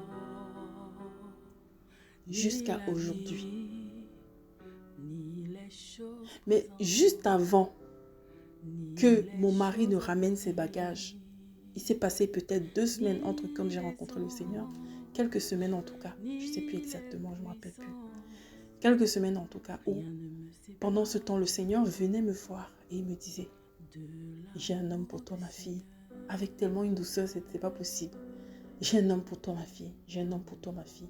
[SPEAKER 2] Jusqu'à aujourd'hui. Mais juste avant que mon mari ne ramène ses bagages, il s'est passé peut-être 2 semaines entre comme j'ai rencontré le Seigneur. Quelques semaines en tout cas. Je ne sais plus exactement, je ne me rappelle plus. Quelques semaines en tout cas où, pendant ce temps, le Seigneur venait me voir et il me disait, j'ai un homme pour toi, ma fille. Avec tellement une douceur, ce n'était pas possible. J'ai un homme pour toi, ma fille. J'ai un homme pour toi, ma fille.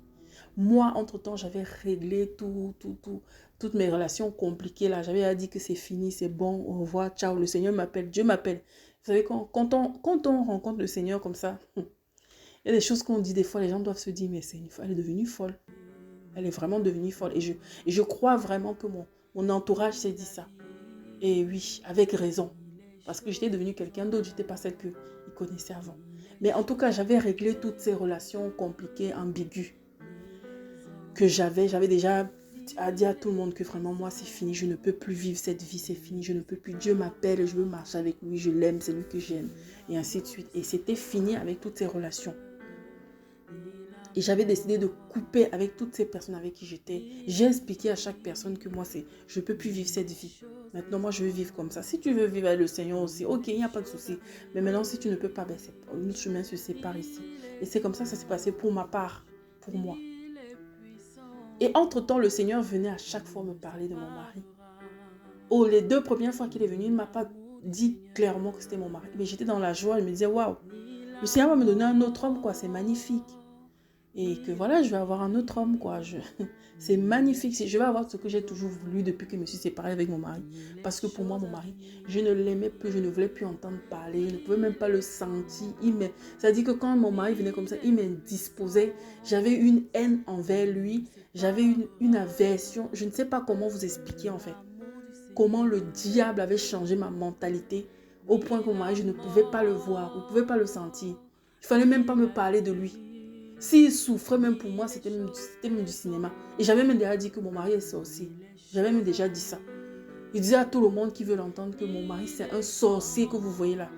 [SPEAKER 2] Moi, entre-temps, j'avais réglé toutes mes relations compliquées là. J'avais dit que c'est fini, c'est bon, au revoir, ciao. Le Seigneur m'appelle, Dieu m'appelle. Vous savez, quand on rencontre le Seigneur comme ça, il y a des choses qu'on dit des fois, les gens doivent se dire, mais elle est devenue folle. Elle est vraiment devenue folle. Et je crois vraiment que mon entourage s'est dit ça. Et oui, avec raison. Parce que j'étais devenue quelqu'un d'autre, je n'étais pas celle qu'il connaissait avant. Mais en tout cas, j'avais réglé toutes ces relations compliquées, ambiguës que j'avais déjà dit à tout le monde que vraiment moi c'est fini, je ne peux plus vivre cette vie, c'est fini, je ne peux plus. Dieu m'appelle, je veux marcher avec lui, je l'aime, c'est lui que j'aime. Et ainsi de suite. Et c'était fini avec toutes ces relations. Et j'avais décidé de couper avec toutes ces personnes avec qui j'étais. J'ai expliqué à chaque personne que moi, je ne peux plus vivre cette vie. Maintenant, moi, je veux vivre comme ça. Si tu veux vivre avec le Seigneur aussi, ok, il n'y a pas de souci. Mais maintenant, si tu ne peux pas, notre chemin se sépare ici. Et c'est comme ça s'est passé pour ma part, pour moi. Et entre-temps, le Seigneur venait à chaque fois me parler de mon mari. Oh, les 2 premières fois qu'il est venu, il ne m'a pas dit clairement que c'était mon mari. Mais j'étais dans la joie, je me disais, waouh, le Seigneur va me donner un autre homme, quoi, c'est magnifique. Et que voilà, je vais avoir un autre homme, quoi. C'est magnifique. Je vais avoir ce que j'ai toujours voulu depuis que je me suis séparée avec mon mari. Parce que pour moi, mon mari, je ne l'aimais plus, je ne voulais plus entendre parler, je ne pouvais même pas le sentir. C'est-à-dire que quand mon mari venait comme ça, il m'indisposait. J'avais une haine envers lui, j'avais une aversion. Je ne sais pas comment vous expliquer en fait. Comment le diable avait changé ma mentalité au point que mon mari, je ne pouvais pas le voir, je ne pouvais pas le sentir. Il ne fallait même pas me parler de lui. S'il souffrait même pour moi, c'était même du cinéma. Et j'avais même déjà dit que mon mari est sorcier. J'avais même déjà dit ça. Il disait à tout le monde qui veut l'entendre que mon mari c'est un sorcier que vous voyez là.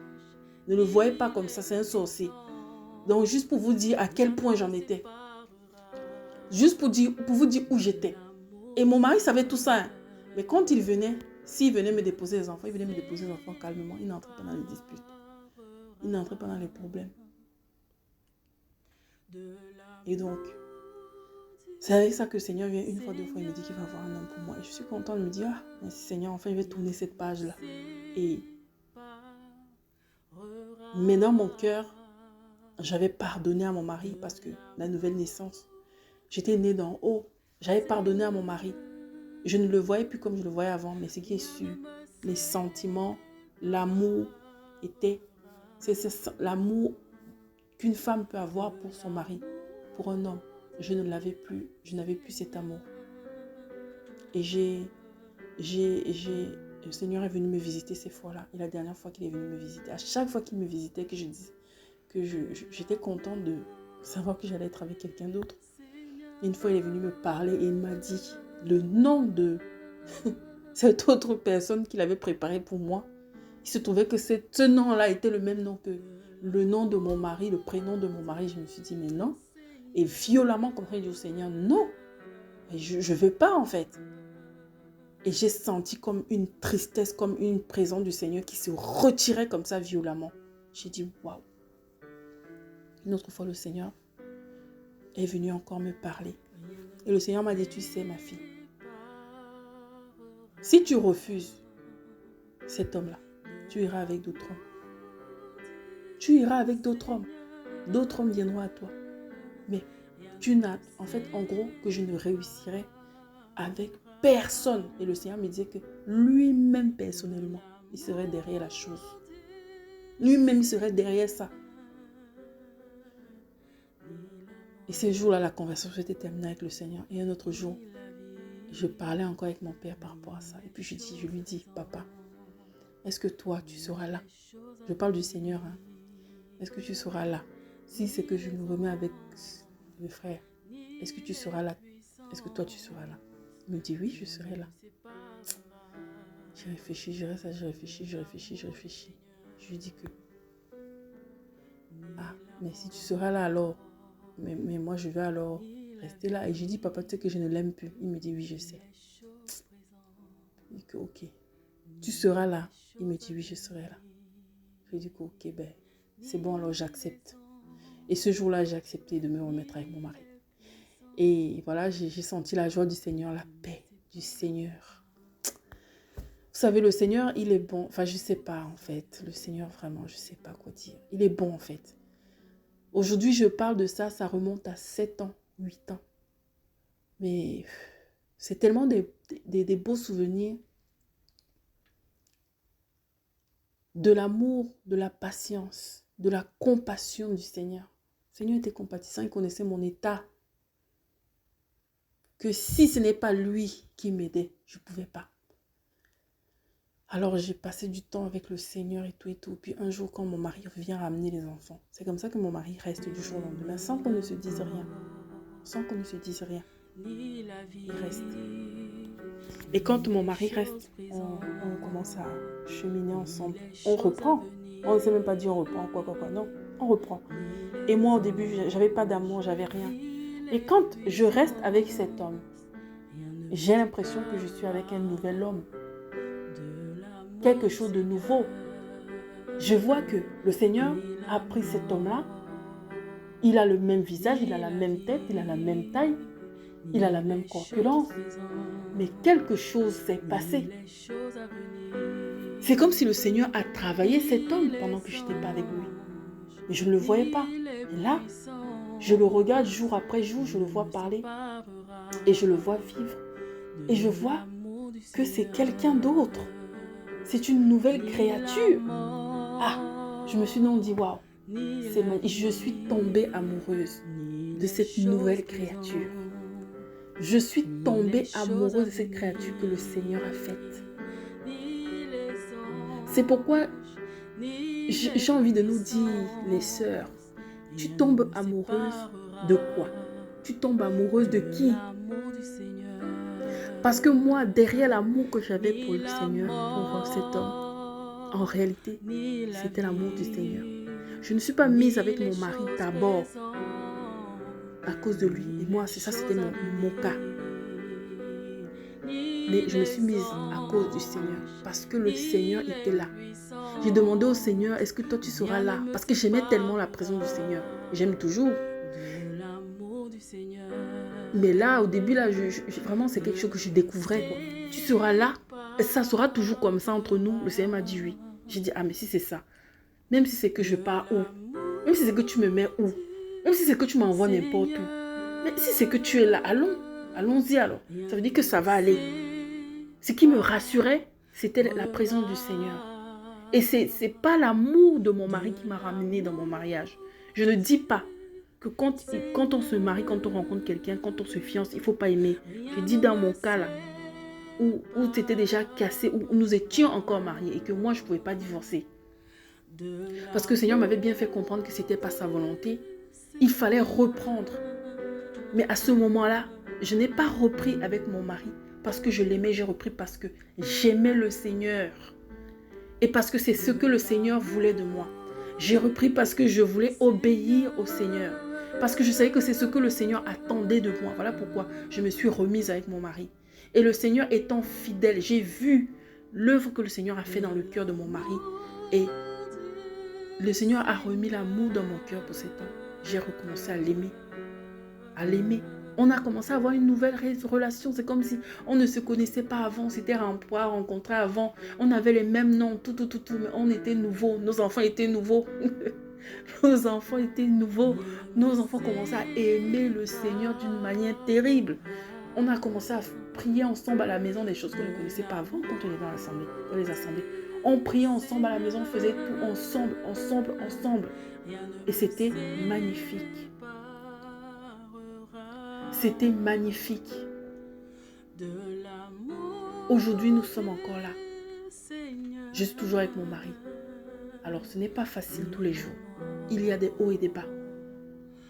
[SPEAKER 2] Ne le voyez pas comme ça, c'est un sorcier. Donc juste pour vous dire à quel point j'en étais. Juste pour vous dire où j'étais. Et mon mari savait tout ça. Hein. Mais quand il venait, s'il venait me déposer les enfants, il venait me déposer les enfants calmement. Il n'entrait pas dans les disputes. Il n'entrait pas dans les problèmes. Et donc, c'est avec ça que le Seigneur vient une fois, 2 fois, il me dit qu'il va avoir un homme pour moi. Et je suis contente de me dire, ah, merci Seigneur, enfin, je vais tourner cette page-là. Mais dans mon cœur, j'avais pardonné à mon mari parce que la nouvelle naissance, j'étais née d'en haut. J'avais pardonné à mon mari. Je ne le voyais plus comme je le voyais avant, mais ce qui est sûr, les sentiments, l'amour c'est l'amour qu'une femme peut avoir pour son mari, pour un homme. Je ne l'avais plus, je n'avais plus cet amour. Et le Seigneur est venu me visiter ces fois-là. Et la dernière fois qu'il est venu me visiter, à chaque fois qu'il me visitait, que je disais que j'étais contente de savoir que j'allais être avec quelqu'un d'autre. Et une fois, il est venu me parler et il m'a dit le nom de cette autre personne qu'il avait préparée pour moi. Il se trouvait que ce nom-là était le même nom que le nom de mon mari, le prénom de mon mari. Je me suis dit, mais non. Et violemment, comme ça, il dit au Seigneur, non. Et je ne veux pas, en fait. Et j'ai senti comme une tristesse, comme une présence du Seigneur qui se retirait comme ça violemment. J'ai dit, waouh. Une autre fois, le Seigneur est venu encore me parler. Et le Seigneur m'a dit, tu sais, ma fille, si tu refuses cet homme-là, tu iras avec d'autres hommes. Tu iras avec d'autres hommes. D'autres hommes viendront à toi. Mais tu n'as, en fait, en gros, que je ne réussirai avec personne. Et le Seigneur me disait que lui-même, personnellement, il serait derrière la chose. Lui-même, il serait derrière ça. Et ce jour-là, la conversation s'était terminée avec le Seigneur. Et un autre jour, je parlais encore avec mon père par rapport à ça. Et puis je lui dis, papa, est-ce que toi, tu seras là? Je parle du Seigneur. Hein? Est-ce que tu seras là? Si c'est que je me remets avec mes frères, est-ce que tu seras là? Est-ce que toi, tu seras là? Il me dit, oui, je serai là. J'ai réfléchi, je réfléchis. Je lui dis que, ah, mais si tu seras là alors, mais moi, je vais alors rester là. Et je lui dis, papa, tu sais que je ne l'aime plus. Il me dit, oui, je sais. Il dit que ok, tu seras là. Il me dit oui, je serai là. Je lui dis que ok, ben, c'est bon, alors j'accepte. Et ce jour-là, j'ai accepté de me remettre avec mon mari. Et voilà, j'ai senti la joie du Seigneur, la paix du Seigneur. Vous savez, le Seigneur, il est bon. Enfin, je ne sais pas en fait. Le Seigneur, vraiment, je ne sais pas quoi dire. Il est bon en fait. Aujourd'hui, je parle de ça, ça remonte à 7 ans, 8 ans. Mais c'est tellement des beaux souvenirs. De l'amour, de la patience, de la compassion du Seigneur. Le Seigneur était compatissant, il connaissait mon état. Que si ce n'est pas lui qui m'aidait, je ne pouvais pas. Alors j'ai passé du temps avec le Seigneur et tout et tout. Puis un jour, quand mon mari vient ramener les enfants, c'est comme ça que mon mari reste du jour au lendemain, sans qu'on ne se dise rien. Sans qu'on ne se dise rien. Il reste. Et quand mon mari reste, on commence à cheminer ensemble. On reprend. On ne sait même pas dire on reprend, quoi. Non, on reprend. Et moi, au début, j'avais pas d'amour, j'avais rien. Et quand je reste avec cet homme, j'ai l'impression que je suis avec un nouvel homme. Quelque chose de nouveau. Je vois que le Seigneur a pris cet homme-là. Il a le même visage, il a la même tête, il a la même taille, il a la même corpulence. Mais quelque chose s'est passé. C'est comme si le Seigneur a travaillé cet homme pendant que je n'étais pas avec lui. Mais je ne le voyais pas. Et là, je le regarde jour après jour, je le vois parler. Et je le vois vivre. Et je vois que c'est quelqu'un d'autre. C'est une nouvelle créature. Ah, je me suis donc dit, waouh, je suis tombée amoureuse de cette nouvelle créature. Je suis tombée amoureuse de cette créature que le Seigneur a faite. C'est pourquoi j'ai envie de nous dire, les sœurs, tu tombes amoureuse de quoi? Tu tombes amoureuse de qui? Parce que moi, derrière l'amour que j'avais pour le Seigneur, pour cet homme, en réalité, c'était l'amour du Seigneur. Je ne suis pas mise avec mon mari d'abord à cause de lui. Et moi, c'est ça, c'était mon cas. Mais je me suis mise à cause du Seigneur. Parce que le Seigneur était là. J'ai demandé au Seigneur, est-ce que toi tu seras là? Parce que j'aimais tellement la présence du Seigneur. J'aime toujours. Mais là, au début, là, vraiment, c'est quelque chose que je découvrais, quoi. Tu seras là. Et ça sera toujours comme ça entre nous. Le Seigneur m'a dit oui. J'ai dit, ah, mais si c'est ça. Même si c'est que je pars où? Même si c'est que tu me mets où? Même si c'est que tu m'envoies n'importe où. Mais si c'est que tu es là, allons. Allons-y alors. Ça veut dire que ça va aller. Ce qui me rassurait, c'était la présence du Seigneur. Et ce n'est pas l'amour de mon mari qui m'a ramené dans mon mariage. Je ne dis pas que quand on se marie, quand on rencontre quelqu'un, quand on se fiance, il ne faut pas aimer. Je dis dans mon cas là, où c'était déjà cassé, où nous étions encore mariés et que moi je ne pouvais pas divorcer. Parce que le Seigneur m'avait bien fait comprendre que ce n'était pas sa volonté. Il fallait reprendre. Mais à ce moment-là, je n'ai pas repris avec mon mari parce que je l'aimais, j'ai repris parce que j'aimais le Seigneur. Et parce que c'est ce que le Seigneur voulait de moi. J'ai repris parce que je voulais obéir au Seigneur. Parce que je savais que c'est ce que le Seigneur attendait de moi. Voilà pourquoi je me suis remise avec mon mari. Et le Seigneur étant fidèle, j'ai vu l'œuvre que le Seigneur a fait dans le cœur de mon mari. Et le Seigneur a remis l'amour dans mon cœur pour cet homme. J'ai recommencé à l'aimer. À l'aimer. On a commencé à avoir une nouvelle relation. C'est comme si on ne se connaissait pas avant. On s'était rencontrés avant. On avait les mêmes noms, tout. Mais on était nouveaux. Nos enfants étaient nouveaux. Nos enfants étaient nouveaux. Nos enfants commençaient à aimer le Seigneur d'une manière terrible. On a commencé à prier ensemble à la maison des choses qu'on ne connaissait pas avant quand on était dans les assemblées. On priait ensemble à la maison, on faisait tout ensemble. Et c'était magnifique. C'était magnifique. Aujourd'hui, nous sommes encore là. Je suis toujours avec mon mari. Alors, ce n'est pas facile tous les jours. Il y a des hauts et des bas.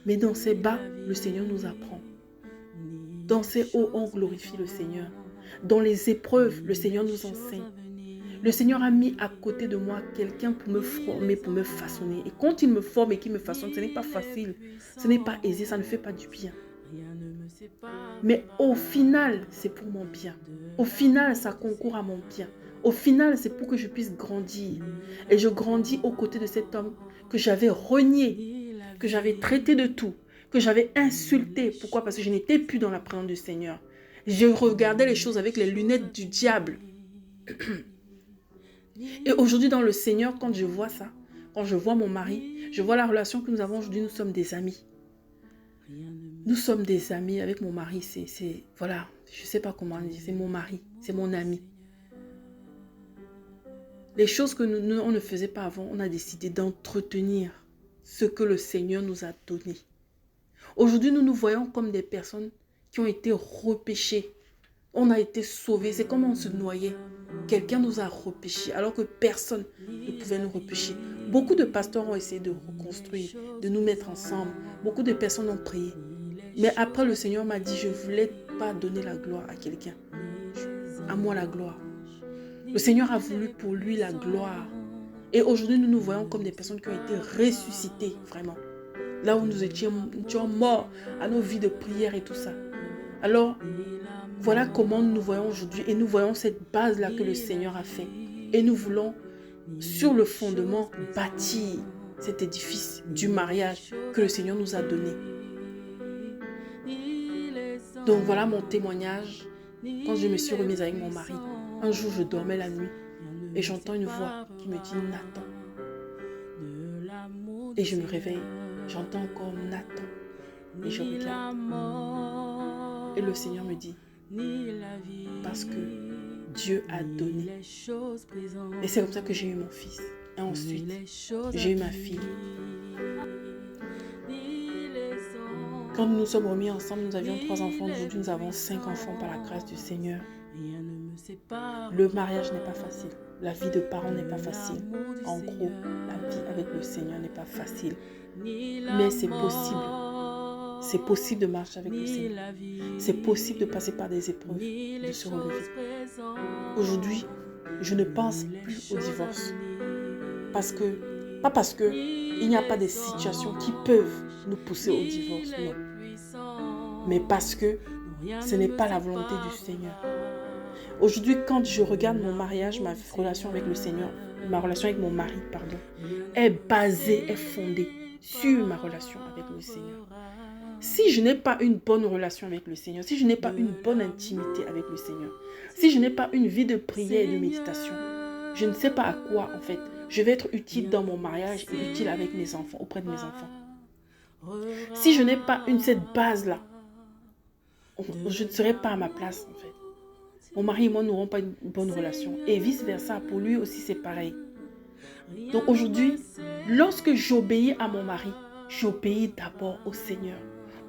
[SPEAKER 2] Mais dans ces bas, le Seigneur nous apprend. Dans ces hauts, on glorifie le Seigneur. Dans les épreuves, le Seigneur nous enseigne. Le Seigneur a mis à côté de moi quelqu'un pour me former, pour me façonner. Et quand il me forme et qu'il me façonne, ce n'est pas facile. Ce n'est pas aisé, ça ne fait pas du bien. Mais au final, c'est pour mon bien. Au final, ça concourt à mon bien. Au final, c'est pour que je puisse grandir. Et je grandis aux côtés de cet homme que j'avais renié, que j'avais traité de tout, que j'avais insulté. Pourquoi? Parce que je n'étais plus dans la présence du Seigneur. Je regardais les choses avec les lunettes du diable. Et aujourd'hui, dans le Seigneur, quand je vois ça, quand je vois mon mari, je vois la relation que nous avons aujourd'hui, nous sommes des amis. Nous sommes des amis avec mon mari. Voilà, je ne sais pas comment dire, c'est mon mari, c'est mon ami. Les choses que on ne faisait pas avant, on a décidé d'entretenir ce que le Seigneur nous a donné. Aujourd'hui, nous nous voyons comme des personnes qui ont été repêchées. On a été sauvés. C'est comme on se noyait. Quelqu'un nous a repêchés alors que personne ne pouvait nous repêcher. Beaucoup de pasteurs ont essayé de reconstruire, de nous mettre ensemble. Beaucoup de personnes ont prié. Mais après, le Seigneur m'a dit, je ne voulais pas donner la gloire à quelqu'un. À moi la gloire. Le Seigneur a voulu pour lui la gloire. Et aujourd'hui, nous nous voyons comme des personnes qui ont été ressuscitées, vraiment. Là où nous étions morts à nos vies de prière et tout ça. Alors, voilà comment nous nous voyons aujourd'hui. Et nous voyons cette base-là que le Seigneur a fait. Et nous voulons, sur le fondement, bâtir cet édifice du mariage que le Seigneur nous a donné. Donc voilà mon témoignage quand je me suis remise avec mon mari. Un jour, je dormais la nuit et j'entends une voix qui me dit « Nathan ». Et je me réveille, j'entends encore « Nathan ». Et je regarde. Et le Seigneur me dit « Parce que Dieu a donné ». Et c'est comme ça que j'ai eu mon fils. Et ensuite, j'ai eu ma fille. Quand nous nous sommes remis ensemble, nous avions 3 enfants. Aujourd'hui, nous avons 5 enfants par la grâce du Seigneur. Le mariage n'est pas facile. La vie de parents n'est pas facile. En gros, la vie avec le Seigneur n'est pas facile. Mais c'est possible. C'est possible de marcher avec le Seigneur. C'est possible de passer par des épreuves, de se relever. Aujourd'hui, je ne pense plus au divorce. Pas parce que il n'y a pas des situations qui peuvent nous pousser au divorce, non. Mais parce que ce n'est pas la volonté du Seigneur. Aujourd'hui, quand je regarde mon mariage, ma relation avec le Seigneur, ma relation avec mon mari, pardon, est basée, est fondée sur ma relation avec le Seigneur. Si je n'ai pas une bonne relation avec le Seigneur, si je n'ai pas une bonne intimité avec le Seigneur, si je n'ai pas une vie de prière et de méditation, je ne sais pas à quoi, en fait, je vais être utile dans mon mariage et utile avec mes enfants, auprès de mes enfants. Si je n'ai pas cette base-là, je ne serai pas à ma place, en fait. Mon mari et moi n'aurons pas une bonne relation. Et vice-versa, pour lui aussi, c'est pareil. Donc aujourd'hui, lorsque j'obéis à mon mari, j'obéis d'abord au Seigneur.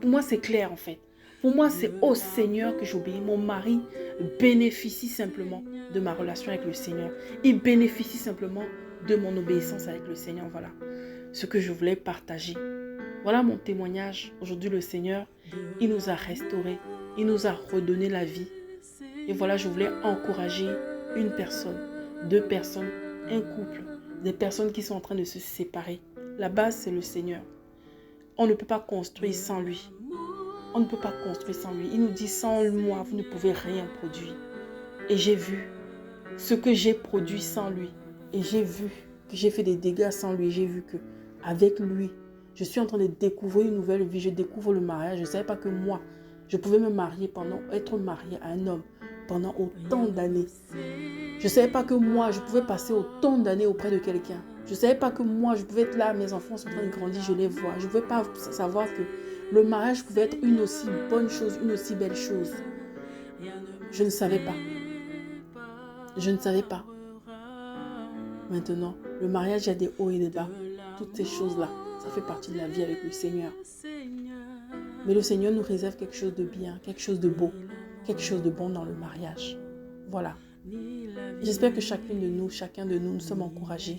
[SPEAKER 2] Pour moi, c'est clair, en fait. Pour moi, c'est au Seigneur que j'obéis. Mon mari bénéficie simplement de ma relation avec le Seigneur. Il bénéficie simplement de mon obéissance avec le Seigneur. Voilà ce que je voulais partager. Voilà mon témoignage. Aujourd'hui, le Seigneur, il nous a restaurés. Il nous a redonné la vie. Et voilà, je voulais encourager une personne, 2 personnes, un couple, des personnes qui sont en train de se séparer. La base, c'est le Seigneur. On ne peut pas construire sans lui. On ne peut pas construire sans lui. Il nous dit, sans moi, vous ne pouvez rien produire. Et j'ai vu ce que j'ai produit sans lui. Et j'ai vu que j'ai fait des dégâts sans lui. J'ai vu que avec lui, je suis en train de découvrir une nouvelle vie. Je découvre le mariage. Je ne savais pas que moi, je pouvais me marier être mariée à un homme pendant autant d'années. Je ne savais pas que moi, je pouvais passer autant d'années auprès de quelqu'un. Je ne savais pas que moi, je pouvais être là, mes enfants sont en train de grandir, je les vois. Je ne pouvais pas savoir que le mariage pouvait être une aussi bonne chose, une aussi belle chose. Je ne savais pas. Je ne savais pas. Maintenant, le mariage, il y a des hauts et des bas. Toutes ces choses-là, ça fait partie de la vie avec le Seigneur. Mais le Seigneur nous réserve quelque chose de bien, quelque chose de beau, quelque chose de bon dans le mariage. Voilà. J'espère que chacune de nous, chacun de nous, nous sommes encouragés.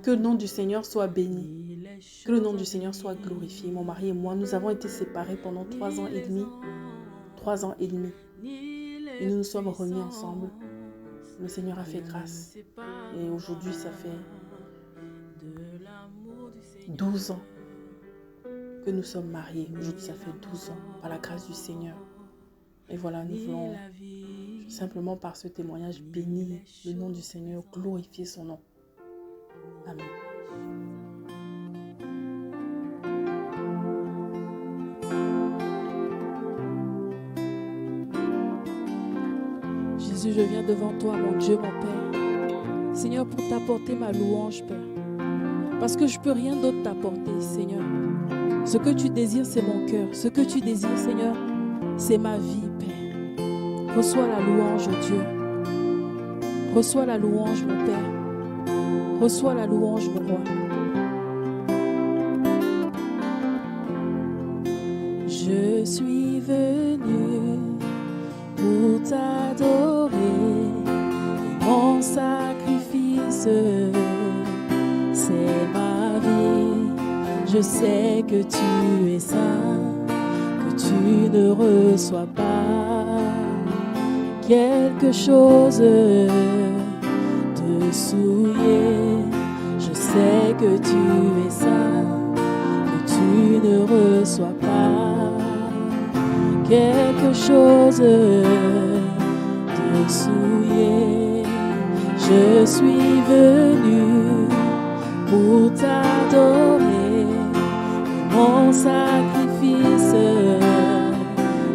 [SPEAKER 2] Que le nom du Seigneur soit béni. Que le nom du Seigneur soit glorifié. Mon mari et moi, nous avons été séparés pendant 3 ans et demi. 3 ans et demi. Et nous nous sommes remis ensemble. Le Seigneur a fait grâce. Et aujourd'hui, ça fait 12 ans. que nous sommes mariés. Aujourd'hui, ça fait 12 ans, par la grâce du Seigneur. Et voilà, nous voulons simplement par ce témoignage bénir le nom du Seigneur, glorifier son nom. Amen.
[SPEAKER 1] Jésus, je viens devant toi, mon Dieu, mon Père. Seigneur, pour t'apporter ma louange, Père. Parce que je ne peux rien d'autre t'apporter, Seigneur. Ce que tu désires, c'est mon cœur. Ce que tu désires, Seigneur, c'est ma vie, Père. Reçois la louange, oh Dieu. Reçois la louange, mon Père. Reçois la louange, mon roi. Je suis venu pour t'adorer, mon sacrifice, c'est ma vie. Je sais que tu es saint, que tu ne reçois pas quelque chose de souillé. Je sais que tu es saint, que tu ne reçois pas quelque chose de souillé. Je suis venu pour t'adorer, mon sacrifice,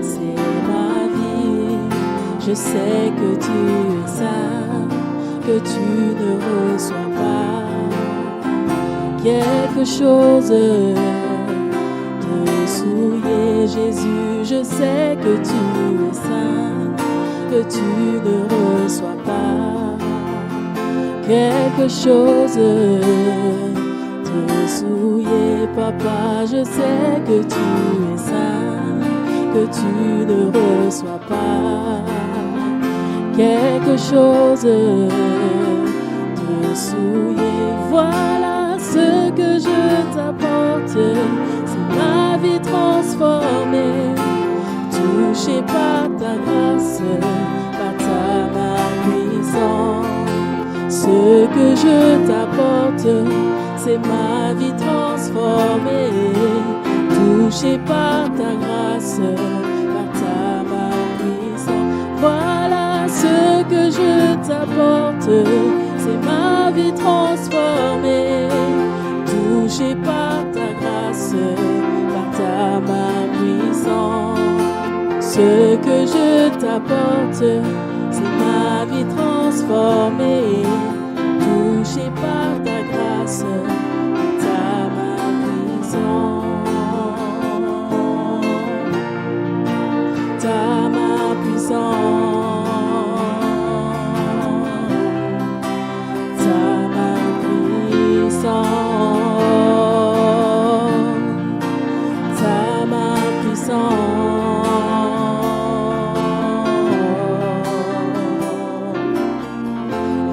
[SPEAKER 1] c'est ma vie. Je sais que tu es saint, que tu ne reçois pas quelque chose de souillé. Jésus, je sais que tu es saint, que tu ne reçois pas quelque chose de souillé. Papa, je sais que tu es saint, que tu ne reçois pas quelque chose de souillé. Voilà ce que je t'apporte, c'est ma vie transformée, touchée par ta grâce, par ta main puissante. Ce que je t'apporte, c'est ma vie transformée, touchée par ta grâce, par ta main puissante. Voilà ce que je t'apporte, c'est ma vie transformée, touchée par ta grâce, par ta main puissante. Ce que je t'apporte, c'est ma vie transformée, touchée par ta grâce, ta main puissante, ta main puissante, ta main puissante, ta main puissante.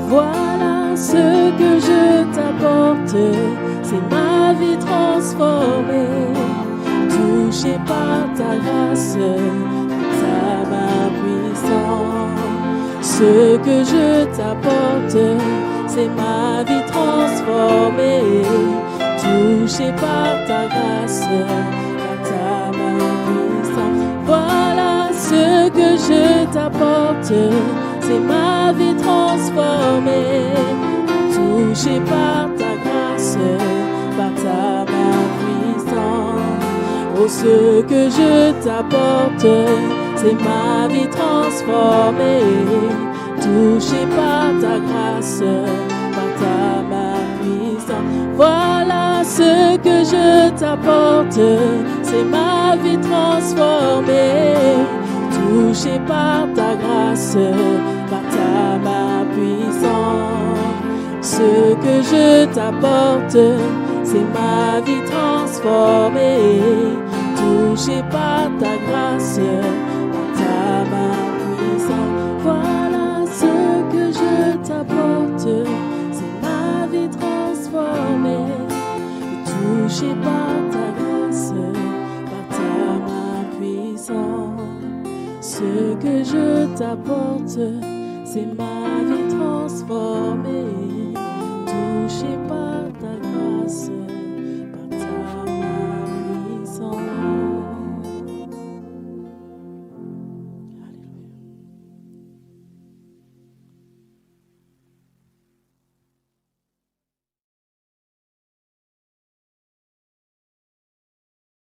[SPEAKER 1] Voilà ce que je t'apporte, c'est ma vie transformée, touchée par ta grâce, ta main puissante. Ce que je t'apporte, c'est ma vie transformée, touchée par ta grâce, par ta main puissante. Voilà ce que je t'apporte, c'est ma vie transformée, touchée par ta grâce, par ta main puissante. Oh, ce que je t'apporte, c'est ma vie transformée, touchée par ta grâce, par ta main puissante. Voilà ce que je t'apporte, c'est ma vie transformée, touchée par ta grâce, par ta main puissante. Ce que je t'apporte, c'est ma vie transformée, touchée par ta grâce, par ta main puissante. Voilà ce que je t'apporte, c'est ma vie transformée, touchée par ta grâce, par ta main puissante. Ce que je t'apporte, c'est ma vie transformée, touchée par ta grâce.